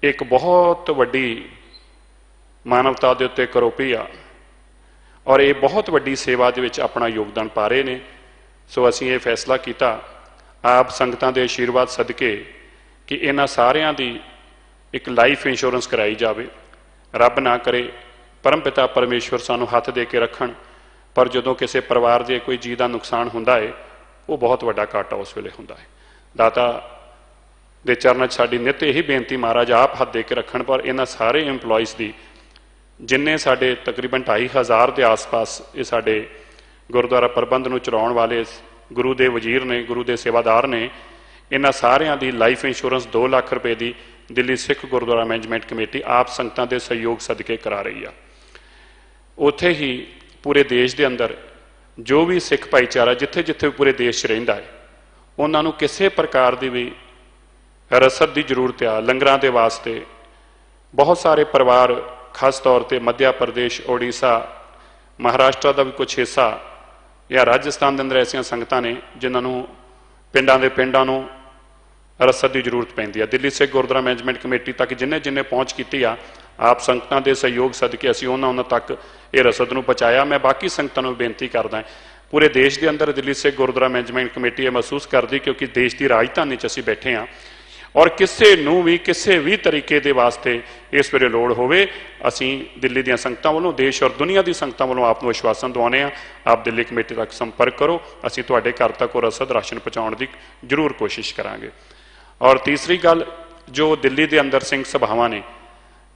ਇੱਕ ਬਹੁਤ ਵੱਡੀ ਮਾਨਵਤਾ ਦੇ ਉੱਤੇ ਕਰੋਪੀ ਆ ਔਰ ਇਹ ਬਹੁਤ ਵੱਡੀ ਸੇਵਾ ਦੇ ਵਿੱਚ ਆਪਣਾ ਯੋਗਦਾਨ ਪਾ ਰਹੇ ਨੇ। ਸੋ ਅਸੀਂ ਇਹ ਫੈਸਲਾ ਕੀਤਾ ਆਪ ਸੰਗਤਾਂ ਦੇ ਆਸ਼ੀਰਵਾਦ ਸਦਕੇ ਕਿ ਇਹਨਾਂ ਸਾਰਿਆਂ ਦੀ ਇੱਕ ਲਾਈਫ ਇੰਸ਼ੋਰੈਂਸ ਕਰਾਈ ਜਾਵੇ। ਰੱਬ ਨਾ ਕਰੇ ਪਰਮਪਿਤਾ ਪਰਮੇਸ਼ਵਰ ਸਾਨੂੰ ਹੱਥ ਦੇ ਕੇ ਰੱਖਣ, ਪਰ ਜਦੋਂ ਕਿਸੇ ਪਰਿਵਾਰ ਦੇ ਕੋਈ ਜੀਅ ਦਾ ਨੁਕਸਾਨ ਹੁੰਦਾ ਹੈ, ਉਹ ਬਹੁਤ ਵੱਡਾ ਘਾਟਾ ਉਸ ਵੇਲੇ ਹੁੰਦਾ ਹੈ। ਦਾਤਾ ਦੇ ਚਰਨਾਂ 'ਚ ਸਾਡੀ ਨਿੱਤ ਇਹੀ ਬੇਨਤੀ, ਮਹਾਰਾਜ ਆਪ ਹੱਥ ਦੇ ਕੇ ਰੱਖਣ। ਪਰ ਇਹਨਾਂ ਸਾਰੇ ਇੰਪਲੋਈਜ਼ ਦੀ, ਜਿੰਨੇ ਸਾਡੇ ਤਕਰੀਬਨ 2500 ਦੇ ਆਸ-ਪਾਸ ਇਹ ਸਾਡੇ ਗੁਰਦੁਆਰਾ ਪ੍ਰਬੰਧ ਨੂੰ ਚਲਾਉਣ ਵਾਲੇ ਗੁਰੂ ਦੇ ਵਜ਼ੀਰ ਨੇ, ਗੁਰੂ ਦੇ ਸੇਵਾਦਾਰ ਨੇ, ਇਹਨਾਂ ਸਾਰਿਆਂ ਦੀ ਲਾਈਫ ਇੰਸ਼ੋਰੈਂਸ 2 ਲੱਖ ਰੁਪਏ ਦੀ ਦਿੱਲੀ ਸਿੱਖ ਗੁਰਦੁਆਰਾ ਮੈਨੇਜਮੈਂਟ ਕਮੇਟੀ ਆਪ ਸੰਗਤਾਂ ਦੇ ਸਹਿਯੋਗ ਸਦਕੇ ਕਰਾ ਰਹੀ ਆ। ਉੱਥੇ ਹੀ ਪੂਰੇ ਦੇਸ਼ ਦੇ ਅੰਦਰ ਜੋ ਵੀ ਸਿੱਖ ਭਾਈਚਾਰਾ ਜਿੱਥੇ ਜਿੱਥੇ ਪੂਰੇ ਦੇਸ਼ 'ਚ ਰਹਿੰਦਾ ਹੈ, ਉਹਨਾਂ ਨੂੰ ਕਿਸੇ ਪ੍ਰਕਾਰ ਦੀ ਵੀ ਰਸਦ ਦੀ ਜ਼ਰੂਰਤ ਆ ਲੰਗਰਾਂ ਦੇ ਵਾਸਤੇ। ਬਹੁਤ ਸਾਰੇ ਪਰਿਵਾਰ, ਖਾਸ ਤੌਰ ਤੇ ਮੱਧ ਪ੍ਰਦੇਸ਼, ਉੜੀਸਾ, ਮਹਾਰਾਸ਼ਟਰ ਦਾ ਵੀ ਕੁਛ ਹਿੱਸਾ ਜਾਂ ਰਾਜਸਥਾਨ ਦੇ ਅੰਦਰ ਐਸੀਆਂ ਸੰਗਤਾਂ ਨੇ ਜਿਨ੍ਹਾਂ ਨੂੰ ਪਿੰਡਾਂ ਨੂੰ ਰਸਦ ਦੀ ਜ਼ਰੂਰਤ ਪੈਂਦੀ ਆ। ਦਿੱਲੀ ਸਿੱਖ ਗੁਰਦੁਆਰਾ ਮੈਨੇਜਮੈਂਟ ਕਮੇਟੀ ਤੱਕ ਜਿੰਨੇ ਪਹੁੰਚ ਕੀਤੀ ਆ, ਆਪ ਸੰਗਤਾਂ ਦੇ ਸਹਿਯੋਗ ਸਦਕੇ ਅਸੀਂ ਉਹਨਾਂ ਤੱਕ ਇਹ ਰਸਦ ਨੂੰ ਪਹੁੰਚਾਇਆ। ਮੈਂ ਬਾਕੀ ਸੰਗਤਾਂ ਨੂੰ ਬੇਨਤੀ ਕਰਦਾ, ਪੂਰੇ ਦੇਸ਼ ਦੇ ਅੰਦਰ ਦਿੱਲੀ ਸਿੱਖ ਗੁਰਦੁਆਰਾ ਮੈਨੇਜਮੈਂਟ ਕਮੇਟੀ ਇਹ ਮਹਿਸੂਸ ਕਰਦੀ, ਕਿਉਂਕਿ ਦੇਸ਼ ਦੀ ਰਾਜਧਾਨੀ 'ਚ ਅਸੀਂ ਬੈਠੇ ਹਾਂ ਔਰ ਕਿਸੇ ਵੀ ਤਰੀਕੇ ਦੇ ਵਾਸਤੇ ਇਸ ਵੇਲੇ ਲੋੜ ਹੋਵੇ, ਅਸੀਂ ਦਿੱਲੀ ਦੀਆਂ ਸੰਗਤਾਂ ਵੱਲੋਂ, ਦੇਸ਼ ਔਰ ਦੁਨੀਆ ਦੀ ਸੰਗਤਾਂ ਵੱਲੋਂ ਆਪ ਨੂੰ ਵਿਸ਼ਵਾਸਨ ਦਿਵਾਉਂਦੇ ਹਾਂ। ਆਪ ਦਿੱਲੀ ਕਮੇਟੀ ਤੱਕ ਸੰਪਰਕ ਕਰੋ, ਅਸੀਂ ਤੁਹਾਡੇ ਘਰ ਤੱਕ ਉਹ ਰਸਦ ਰਾਸ਼ਨ ਪਹੁੰਚਾਉਣ ਦੀ ਜ਼ਰੂਰ ਕੋਸ਼ਿਸ਼ ਕਰਾਂਗੇ। ਔਰ ਤੀਸਰੀ ਗੱਲ, ਜੋ ਦਿੱਲੀ ਦੇ ਅੰਦਰ ਸਿੰਘ ਸਭਾਵਾਂ ਨੇ,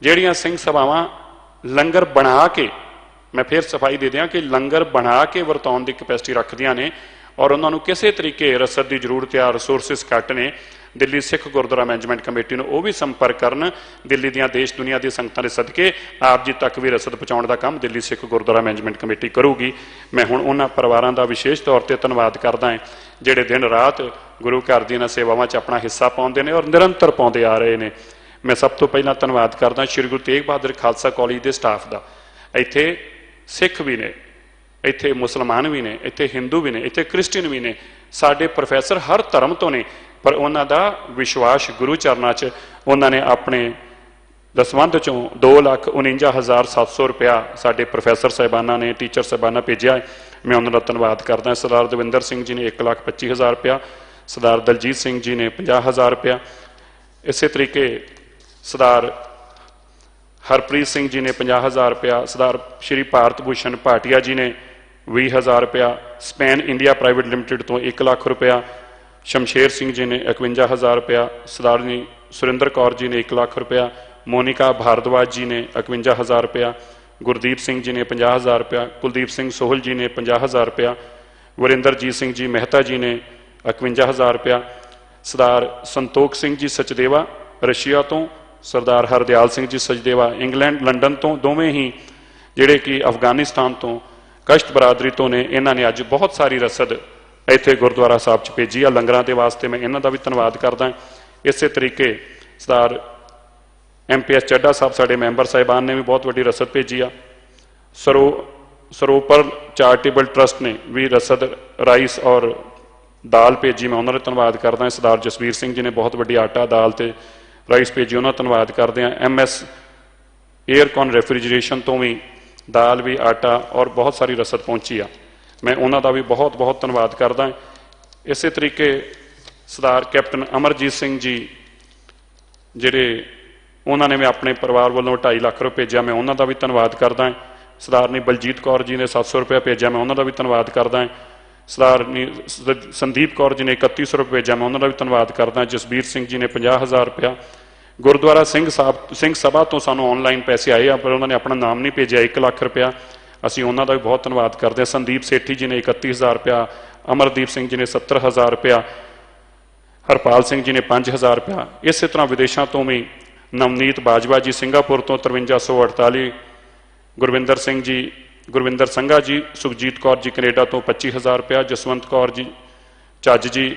ਜਿਹੜੀਆਂ ਸਿੰਘ ਸਭਾਵਾਂ ਲੰਗਰ ਬਣਾ ਕੇ, ਮੈਂ ਫਿਰ ਸਫਾਈ ਦੇ ਦਿਆਂ ਕਿ ਲੰਗਰ ਬਣਾ ਕੇ ਵਰਤਾਉਣ ਦੀ ਕੈਪੈਸਿਟੀ ਰੱਖਦੀਆਂ ਨੇ ਔਰ ਉਹਨਾਂ ਨੂੰ ਕਿਸੇ ਤਰੀਕੇ ਰਸਦ ਦੀ ਜ਼ਰੂਰਤ ਆ, ਰਿਸੋਰਸਿਸ ਘੱਟ ਨੇ, ਦਿੱਲੀ ਸਿੱਖ ਗੁਰਦੁਆਰਾ ਮੈਨੇਜਮੈਂਟ ਕਮੇਟੀ ਨੂੰ ਉਹ ਵੀ ਸੰਪਰਕ ਕਰਨ। ਦਿੱਲੀ ਦੀਆਂ ਦੇਸ਼ ਦੁਨੀਆ ਦੀ ਸੰਗਤਾਂ ਦੇ ਸਦਕੇ ਆਪ ਜੀ ਤੱਕ ਵੀ ਰਸਦ ਪਹੁੰਚਾਉਣ ਦਾ ਕੰਮ ਦਿੱਲੀ ਸਿੱਖ ਗੁਰਦੁਆਰਾ ਮੈਨੇਜਮੈਂਟ ਕਮੇਟੀ ਕਰੂਗੀ। ਮੈਂ ਹੁਣ ਉਹਨਾਂ ਪਰਿਵਾਰਾਂ ਦਾ ਵਿਸ਼ੇਸ਼ ਤੌਰ ਤੇ ਧੰਨਵਾਦ ਕਰਦਾ ਹਾਂ ਜਿਹੜੇ ਦਿਨ ਰਾਤ ਗੁਰੂ ਘਰ ਦੀਆਂ ਇਹਨਾਂ ਸੇਵਾਵਾਂ 'ਚ ਆਪਣਾ ਹਿੱਸਾ ਪਾਉਂਦੇ ਨੇ ਔਰ ਨਿਰੰਤਰ ਪਾਉਂਦੇ ਆ ਰਹੇ ਨੇ। ਮੈਂ ਸਭ ਤੋਂ ਪਹਿਲਾਂ ਧੰਨਵਾਦ ਕਰਦਾ ਸ਼੍ਰੀ ਗੁਰੂ ਤੇਗ ਬਹਾਦਰ ਖਾਲਸਾ ਕਾਲਜ ਦੇ ਸਟਾਫ ਦਾ। ਇੱਥੇ ਸਿੱਖ ਵੀ ਨੇ, ਇੱਥੇ ਮੁਸਲਮਾਨ ਵੀ ਨੇ, ਇੱਥੇ ਹਿੰਦੂ ਵੀ ਨੇ, ਇੱਥੇ ਕ੍ਰਿਸਚੀਅਨ ਵੀ ਨੇ, ਸਾਡੇ ਪ੍ਰੋਫੈਸਰ ਹਰ ਧਰਮ ਤੋਂ ਨੇ, ਪਰ ਉਹਨਾਂ ਦਾ ਵਿਸ਼ਵਾਸ ਗੁਰੂ ਚਰਨਾਂ 'ਚ ਉਹਨਾਂ ਨੇ ਆਪਣੇ ਦਸਵੰਧ ਚੋਂ 2,49,700 ਰੁਪਇਆ ਸਾਡੇ ਪ੍ਰੋਫੈਸਰ ਸਾਹਿਬਾਨਾਂ ਨੇ, ਟੀਚਰ ਸਾਹਿਬਾਨਾਂ ਭੇਜਿਆ। ਮੈਂ ਉਹਨਾਂ ਦਾ ਧੰਨਵਾਦ ਕਰਦਾ। ਸਰਦਾਰ ਦਵਿੰਦਰ ਸਿੰਘ ਜੀ ਨੇ 1,25,000 ਰੁਪਇਆ, ਸਰਦਾਰ ਦਲਜੀਤ ਸਿੰਘ ਜੀ ਨੇ 50,000 ਰੁਪਇਆ, ਇਸੇ ਤਰੀਕੇ ਸਰਦਾਰ ਹਰਪ੍ਰੀਤ ਸਿੰਘ ਜੀ ਨੇ 50,000 ਰੁਪਇਆ, ਸਰਦਾਰ ਸ਼੍ਰੀ ਭਾਰਤ ਭੂਸ਼ਣ ਭਾਟੀਆ ਜੀ ਨੇ 20,000 ਰੁਪਇਆ, ਸਪੈਨ ਇੰਡੀਆ ਪ੍ਰਾਈਵੇਟ ਲਿਮਟਿਡ ਤੋਂ 1 ਲੱਖ ਰੁਪਇਆ, ਸ਼ਮਸ਼ੇਰ ਸਿੰਘ ਜੀ ਨੇ 51,000 ਰੁਪਇਆ, ਸਰਦਾਰਨੀ ਸੁਰਿੰਦਰ ਕੌਰ ਜੀ ਨੇ 1 ਲੱਖ ਰੁਪਇਆ, ਮੋਨਿਕਾ ਭਾਰਦਵਾਜ ਜੀ ਨੇ 51,000 ਰੁਪਇਆ, ਗੁਰਦੀਪ ਸਿੰਘ ਜੀ ਨੇ 50,000 ਰੁਪਇਆ, ਕੁਲਦੀਪ ਸਿੰਘ ਸੋਹਲ ਜੀ ਨੇ 50,000 ਰੁਪਇਆ, ਵਰਿੰਦਰਜੀਤ ਸਿੰਘ ਜੀ ਮਹਿਤਾ ਜੀ ਨੇ 51,000 ਰੁਪਇਆ, ਸਰਦਾਰ ਸੰਤੋਖ ਸਿੰਘ ਜੀ ਸਚਦੇਵਾ ਰਸ਼ੀਆ ਤੋਂ, ਸਰਦਾਰ ਹਰਦਿਆਲ ਸਿੰਘ ਜੀ ਸਚਦੇਵਾ ਇੰਗਲੈਂਡ ਲੰਡਨ ਤੋਂ, ਦੋਵੇਂ ਹੀ ਜਿਹੜੇ ਕਿ ਅਫਗਾਨਿਸਤਾਨ ਤੋਂ ਕਸ਼ਟ ਬਰਾਦਰੀ ਤੋਂ ਨੇ, ਇਹਨਾਂ ਨੇ ਅੱਜ ਬਹੁਤ ਸਾਰੀ ਰਸਦ ਇੱਥੇ ਗੁਰਦੁਆਰਾ ਸਾਹਿਬ 'ਚ ਭੇਜੀ ਆ ਲੰਗਰਾਂ ਦੇ ਵਾਸਤੇ। ਮੈਂ ਇਹਨਾਂ ਦਾ ਵੀ ਧੰਨਵਾਦ ਕਰਦਾ। ਇਸੇ ਤਰੀਕੇ ਸਰਦਾਰ MPS ਚੱਡਾ ਸਾਹਿਬ ਸਾਡੇ ਮੈਂਬਰ ਸਾਹਿਬਾਨ ਨੇ ਵੀ ਬਹੁਤ ਵੱਡੀ ਰਸਦ ਭੇਜੀ ਆ। ਸਰੋਪਰ ਚੈਰੀਟੇਬਲ ਟਰਸਟ ਨੇ ਵੀ ਰਸਦ ਰਾਈਸ ਔਰ ਦਾਲ ਭੇਜੀ, ਮੈਂ ਉਹਨਾਂ ਦਾ ਧੰਨਵਾਦ ਕਰਦਾ। ਸਰਦਾਰ ਜਸਵੀਰ ਸਿੰਘ ਜੀ ਨੇ ਬਹੁਤ ਵੱਡੀ ਆਟਾ, ਦਾਲ ਤੇ ਰਾਈਸ ਭੇਜੀ, ਉਹਨਾਂ ਦਾ ਧੰਨਵਾਦ ਕਰਦੇ ਹਾਂ। MS 에ਅਰਕੌਨ ਰੈਫ੍ਰਿਜਰੇਸ਼ਨ ਤੋਂ ਵੀ ਦਾਲ ਵੀ, ਆਟਾ ਔਰ ਬਹੁਤ ਸਾਰੀ ਰਸਦ ਪਹੁੰਚੀ ਆ, ਮੈਂ ਉਹਨਾਂ ਦਾ ਵੀ ਬਹੁਤ ਬਹੁਤ ਧੰਨਵਾਦ ਕਰਦਾ। ਇਸੇ ਤਰੀਕੇ ਸਰਦਾਰ ਕੈਪਟਨ ਅਮਰਜੀਤ ਸਿੰਘ ਜੀ ਜਿਹੜੇ ਉਹਨਾਂ ਨੇ ਵੀ ਆਪਣੇ ਪਰਿਵਾਰ ਵੱਲੋਂ 2.5 ਲੱਖ ਰੁਪਏ ਭੇਜਿਆ, ਮੈਂ ਉਹਨਾਂ ਦਾ ਵੀ ਧੰਨਵਾਦ ਕਰਦਾ। ਸਰਦਾਰਨੀ ਬਲਜੀਤ ਕੌਰ ਜੀ ਨੇ 700 ਰੁਪਇਆ ਭੇਜਿਆ, ਮੈਂ ਉਹਨਾਂ ਦਾ ਵੀ ਧੰਨਵਾਦ ਕਰਦਾ। ਸਰਦਾਰਨੀ ਸੰਦੀਪ ਕੌਰ ਜੀ ਨੇ 3100 ਰੁਪਏ ਭੇਜਿਆ, ਮੈਂ ਉਹਨਾਂ ਦਾ ਵੀ ਧੰਨਵਾਦ ਕਰਦਾ। ਜਸਬੀਰ ਸਿੰਘ ਜੀ ਨੇ 50,000 ਰੁਪਇਆ। ਗੁਰਦੁਆਰਾ ਸਿੰਘ ਸਭਾ ਤੋਂ ਸਾਨੂੰ ਆਨਲਾਈਨ ਪੈਸੇ ਆਏ ਆ, ਪਰ ਉਹਨਾਂ ਨੇ ਆਪਣਾ ਨਾਮ ਨਹੀਂ ਭੇਜਿਆ, 1 ਲੱਖ ਰੁਪਇਆ, ਅਸੀਂ ਉਹਨਾਂ ਦਾ ਵੀ ਬਹੁਤ ਧੰਨਵਾਦ ਕਰਦੇ ਹਾਂ। ਸੰਦੀਪ ਸੇਠੀ ਜੀ ਨੇ 31,000 ਰੁਪਇਆ, ਅਮਰਦੀਪ ਸਿੰਘ ਜੀ ਨੇ 70,000 ਰੁਪਇਆ, ਹਰਪਾਲ ਸਿੰਘ ਜੀ ਨੇ 5,000 ਰੁਪਇਆ। ਇਸੇ ਤਰ੍ਹਾਂ ਵਿਦੇਸ਼ਾਂ ਤੋਂ ਵੀ ਨਵਨੀਤ ਬਾਜਵਾ ਜੀ ਸਿੰਗਾਪੁਰ ਤੋਂ 5348, ਗੁਰਵਿੰਦਰ ਸੰਘਾ ਜੀ, ਸੁਖਜੀਤ ਕੌਰ ਜੀ ਕੈਨੇਡਾ ਤੋਂ 25,000 ਰੁਪਇਆ, ਜਸਵੰਤ ਕੌਰ ਜੀ ਚੱਜ ਜੀ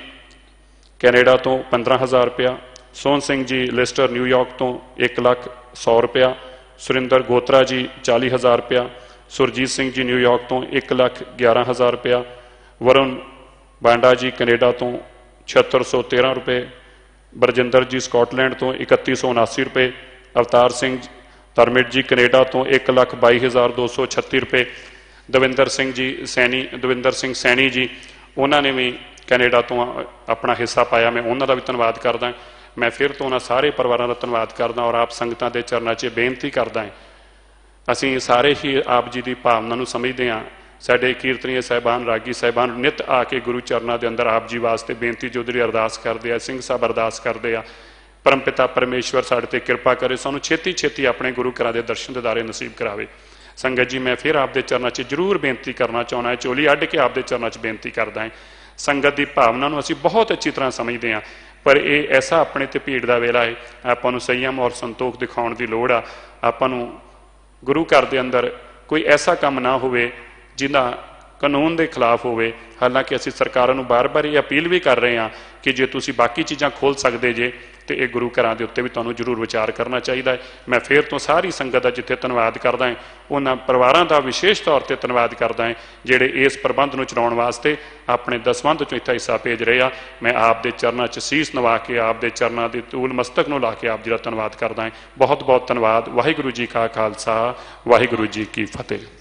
ਕੈਨੇਡਾ ਤੋਂ 15,000 ਰੁਪਇਆ, ਸੋਹਣ ਸਿੰਘ ਜੀ ਲਿਸਟਰ ਨਿਊਯਾਰਕ ਤੋਂ 1,100,000 ਰੁਪਇਆ, ਸੁਰਿੰਦਰ ਗੋਤਰਾ ਜੀ 40,000 ਰੁਪਇਆ, ਸੁਰਜੀਤ ਸਿੰਘ ਜੀ ਨਿਊਯਾਰਕ ਤੋਂ 1,11,000 ਰੁਪਇਆ, ਵਰੁਣ ਬਾਂਡਾ ਜੀ ਕੈਨੇਡਾ ਤੋਂ 7613 ਰੁਪਏ, ਬਰਜਿੰਦਰ ਜੀ ਸਕਾਟਲੈਂਡ ਤੋਂ 3179 ਰੁਪਏ, ਅਵਤਾਰ ਸਿੰਘ ਧਰਮਿਟ ਜੀ ਕੈਨੇਡਾ ਤੋਂ 1,22,236 ਰੁਪਏ, ਦਵਿੰਦਰ ਸਿੰਘ ਸੈਣੀ ਜੀ ਉਹਨਾਂ ਨੇ ਵੀ ਕੈਨੇਡਾ ਤੋਂ ਆਪਣਾ ਹਿੱਸਾ ਪਾਇਆ, ਮੈਂ ਉਹਨਾਂ ਦਾ ਵੀ ਧੰਨਵਾਦ ਕਰਦਾ। ਮੈਂ ਫਿਰ ਤੋਂ ਉਹਨਾਂ ਸਾਰੇ ਪਰਿਵਾਰਾਂ ਦਾ ਧੰਨਵਾਦ ਕਰਦਾ ਔਰ ਆਪ ਸੰਗਤਾਂ ਦੇ ਚਰਨਾਂ 'ਚ ਬੇਨਤੀ ਕਰਦਾ ਹਾਂ, ਅਸੀਂ ਸਾਰੇ ਹੀ ਆਪ ਜੀ ਦੀ ਭਾਵਨਾ ਨੂੰ ਸਮਝਦੇ ਹਾਂ। ਸਾਡੇ ਕੀਰਤਨੀਏ ਸਾਹਿਬਾਨ, ਰਾਗੀ ਸਾਹਿਬਾਨ ਨਿੱਤ ਆ ਕੇ ਗੁਰੂ ਚਰਨਾਂ ਦੇ ਅੰਦਰ ਆਪ ਜੀ ਵਾਸਤੇ ਬੇਨਤੀ ਜੋਦਰੀ ਅਰਦਾਸ ਕਰਦੇ ਆ, ਸਿੰਘ ਸਾਹਿਬ ਅਰਦਾਸ ਕਰਦੇ ਆ, ਪਰਮ ਪਿਤਾ ਪਰਮੇਸ਼ਵਰ ਸਾਡੇ ਤੇ ਕਿਰਪਾ ਕਰੇ, ਸਾਨੂੰ ਛੇਤੀ ਛੇਤੀ ਆਪਣੇ ਗੁਰੂ ਘਰਾਂ ਦੇ ਦਰਸ਼ਨ ਦਿਦਾਰੇ ਨਸੀਬ ਕਰਾਵੇ। ਸੰਗਤ ਜੀ, ਮੈਂ ਫਿਰ ਆਪ ਦੇ ਚਰਨਾਂ 'ਚ ਜ਼ਰੂਰ ਬੇਨਤੀ ਕਰਨਾ ਚਾਹੁੰਦਾ, ਝੋਲੀ ਅੱਡ ਕੇ ਆਪ ਦੇ ਚਰਨਾਂ 'ਚ ਬੇਨਤੀ ਕਰਦਾ ਹਾਂ। ਸੰਗਤ ਦੀ ਭਾਵਨਾ ਨੂੰ ਅਸੀਂ ਬਹੁਤ ਅੱਛੀ ਤਰ੍ਹਾਂ ਸਮਝਦੇ ਹਾਂ, ਪਰ ਇਹ ਐਸਾ ਆਪਣੇ ਤੇ ਭੀੜ ਦਾ ਵੇਲਾ ਹੈ, ਆਪਾਂ ਨੂੰ ਸੰਯਮ ਔਰ ਸੰਤੋਖ ਦਿਖਾਉਣ ਦੀ ਲੋੜ ਆ। ਆਪਾਂ ਨੂੰ ਗੁਰੂ ਘਰ ਦੇ ਅੰਦਰ ਕੋਈ ਐਸਾ ਕੰਮ ਨਾ ਹੋਵੇ ਜਿਹਦਾ ਕਾਨੂੰਨ ਦੇ ਖਿਲਾਫ ਹੋਵੇ। ਹਾਲਾਂਕਿ ਅਸੀਂ ਸਰਕਾਰਾਂ ਨੂੰ ਬਾਰ-ਬਾਰ ਇਹ ਅਪੀਲ ਵੀ ਕਰ ਰਹੇ ਹਾਂ ਕਿ ਜੇ ਤੁਸੀਂ ਬਾਕੀ ਚੀਜ਼ਾਂ ਖੋਲ੍ਹ ਸਕਦੇ ਜੇ ਤੇ ਇਹ ਗੁਰੂ ਘਰਾਂ ਦੇ ਉੱਤੇ ਵੀ ਤੁਹਾਨੂੰ ਜ਼ਰੂਰ ਵਿਚਾਰ ਕਰਨਾ ਚਾਹੀਦਾ ਹੈ। ਮੈਂ ਫਿਰ ਤੋਂ ਸਾਰੀ ਸੰਗਤ ਦਾ ਜਿੱਥੇ ਧੰਨਵਾਦ ਕਰਦਾ ਹਾਂ, ਉਹਨਾਂ ਪਰਿਵਾਰਾਂ ਦਾ ਵਿਸ਼ੇਸ਼ ਤੌਰ ਤੇ ਧੰਨਵਾਦ ਕਰਦਾ ਹਾਂ ਜਿਹੜੇ ਇਸ ਪ੍ਰਬੰਧ ਨੂੰ ਚਲਾਉਣ ਵਾਸਤੇ ਆਪਣੇ ਦਸਵੰਧ ਚੋਂ ਇੱਥਾ ਹਿੱਸਾ ਭੇਜ ਰਹੇ ਆ। ਮੈਂ ਆਪ ਦੇ ਚਰਨਾਂ 'ਚ ਸੀਸ ਨਵਾ ਕੇ, ਆਪ ਦੇ ਚਰਨਾਂ ਦੇ ਧੂਲ ਮਸਤਕ ਨੂੰ ਲਾ ਕੇ ਆਪ ਜੀ ਦਾ ਧੰਨਵਾਦ ਕਰਦਾ ਹਾਂ। ਬਹੁਤ ਬਹੁਤ ਧੰਨਵਾਦ। ਵਾਹਿਗੁਰੂ ਜੀ ਕਾ ਖਾਲਸਾ, ਵਾਹਿਗੁਰੂ ਜੀ ਕੀ ਫਤਿਹ।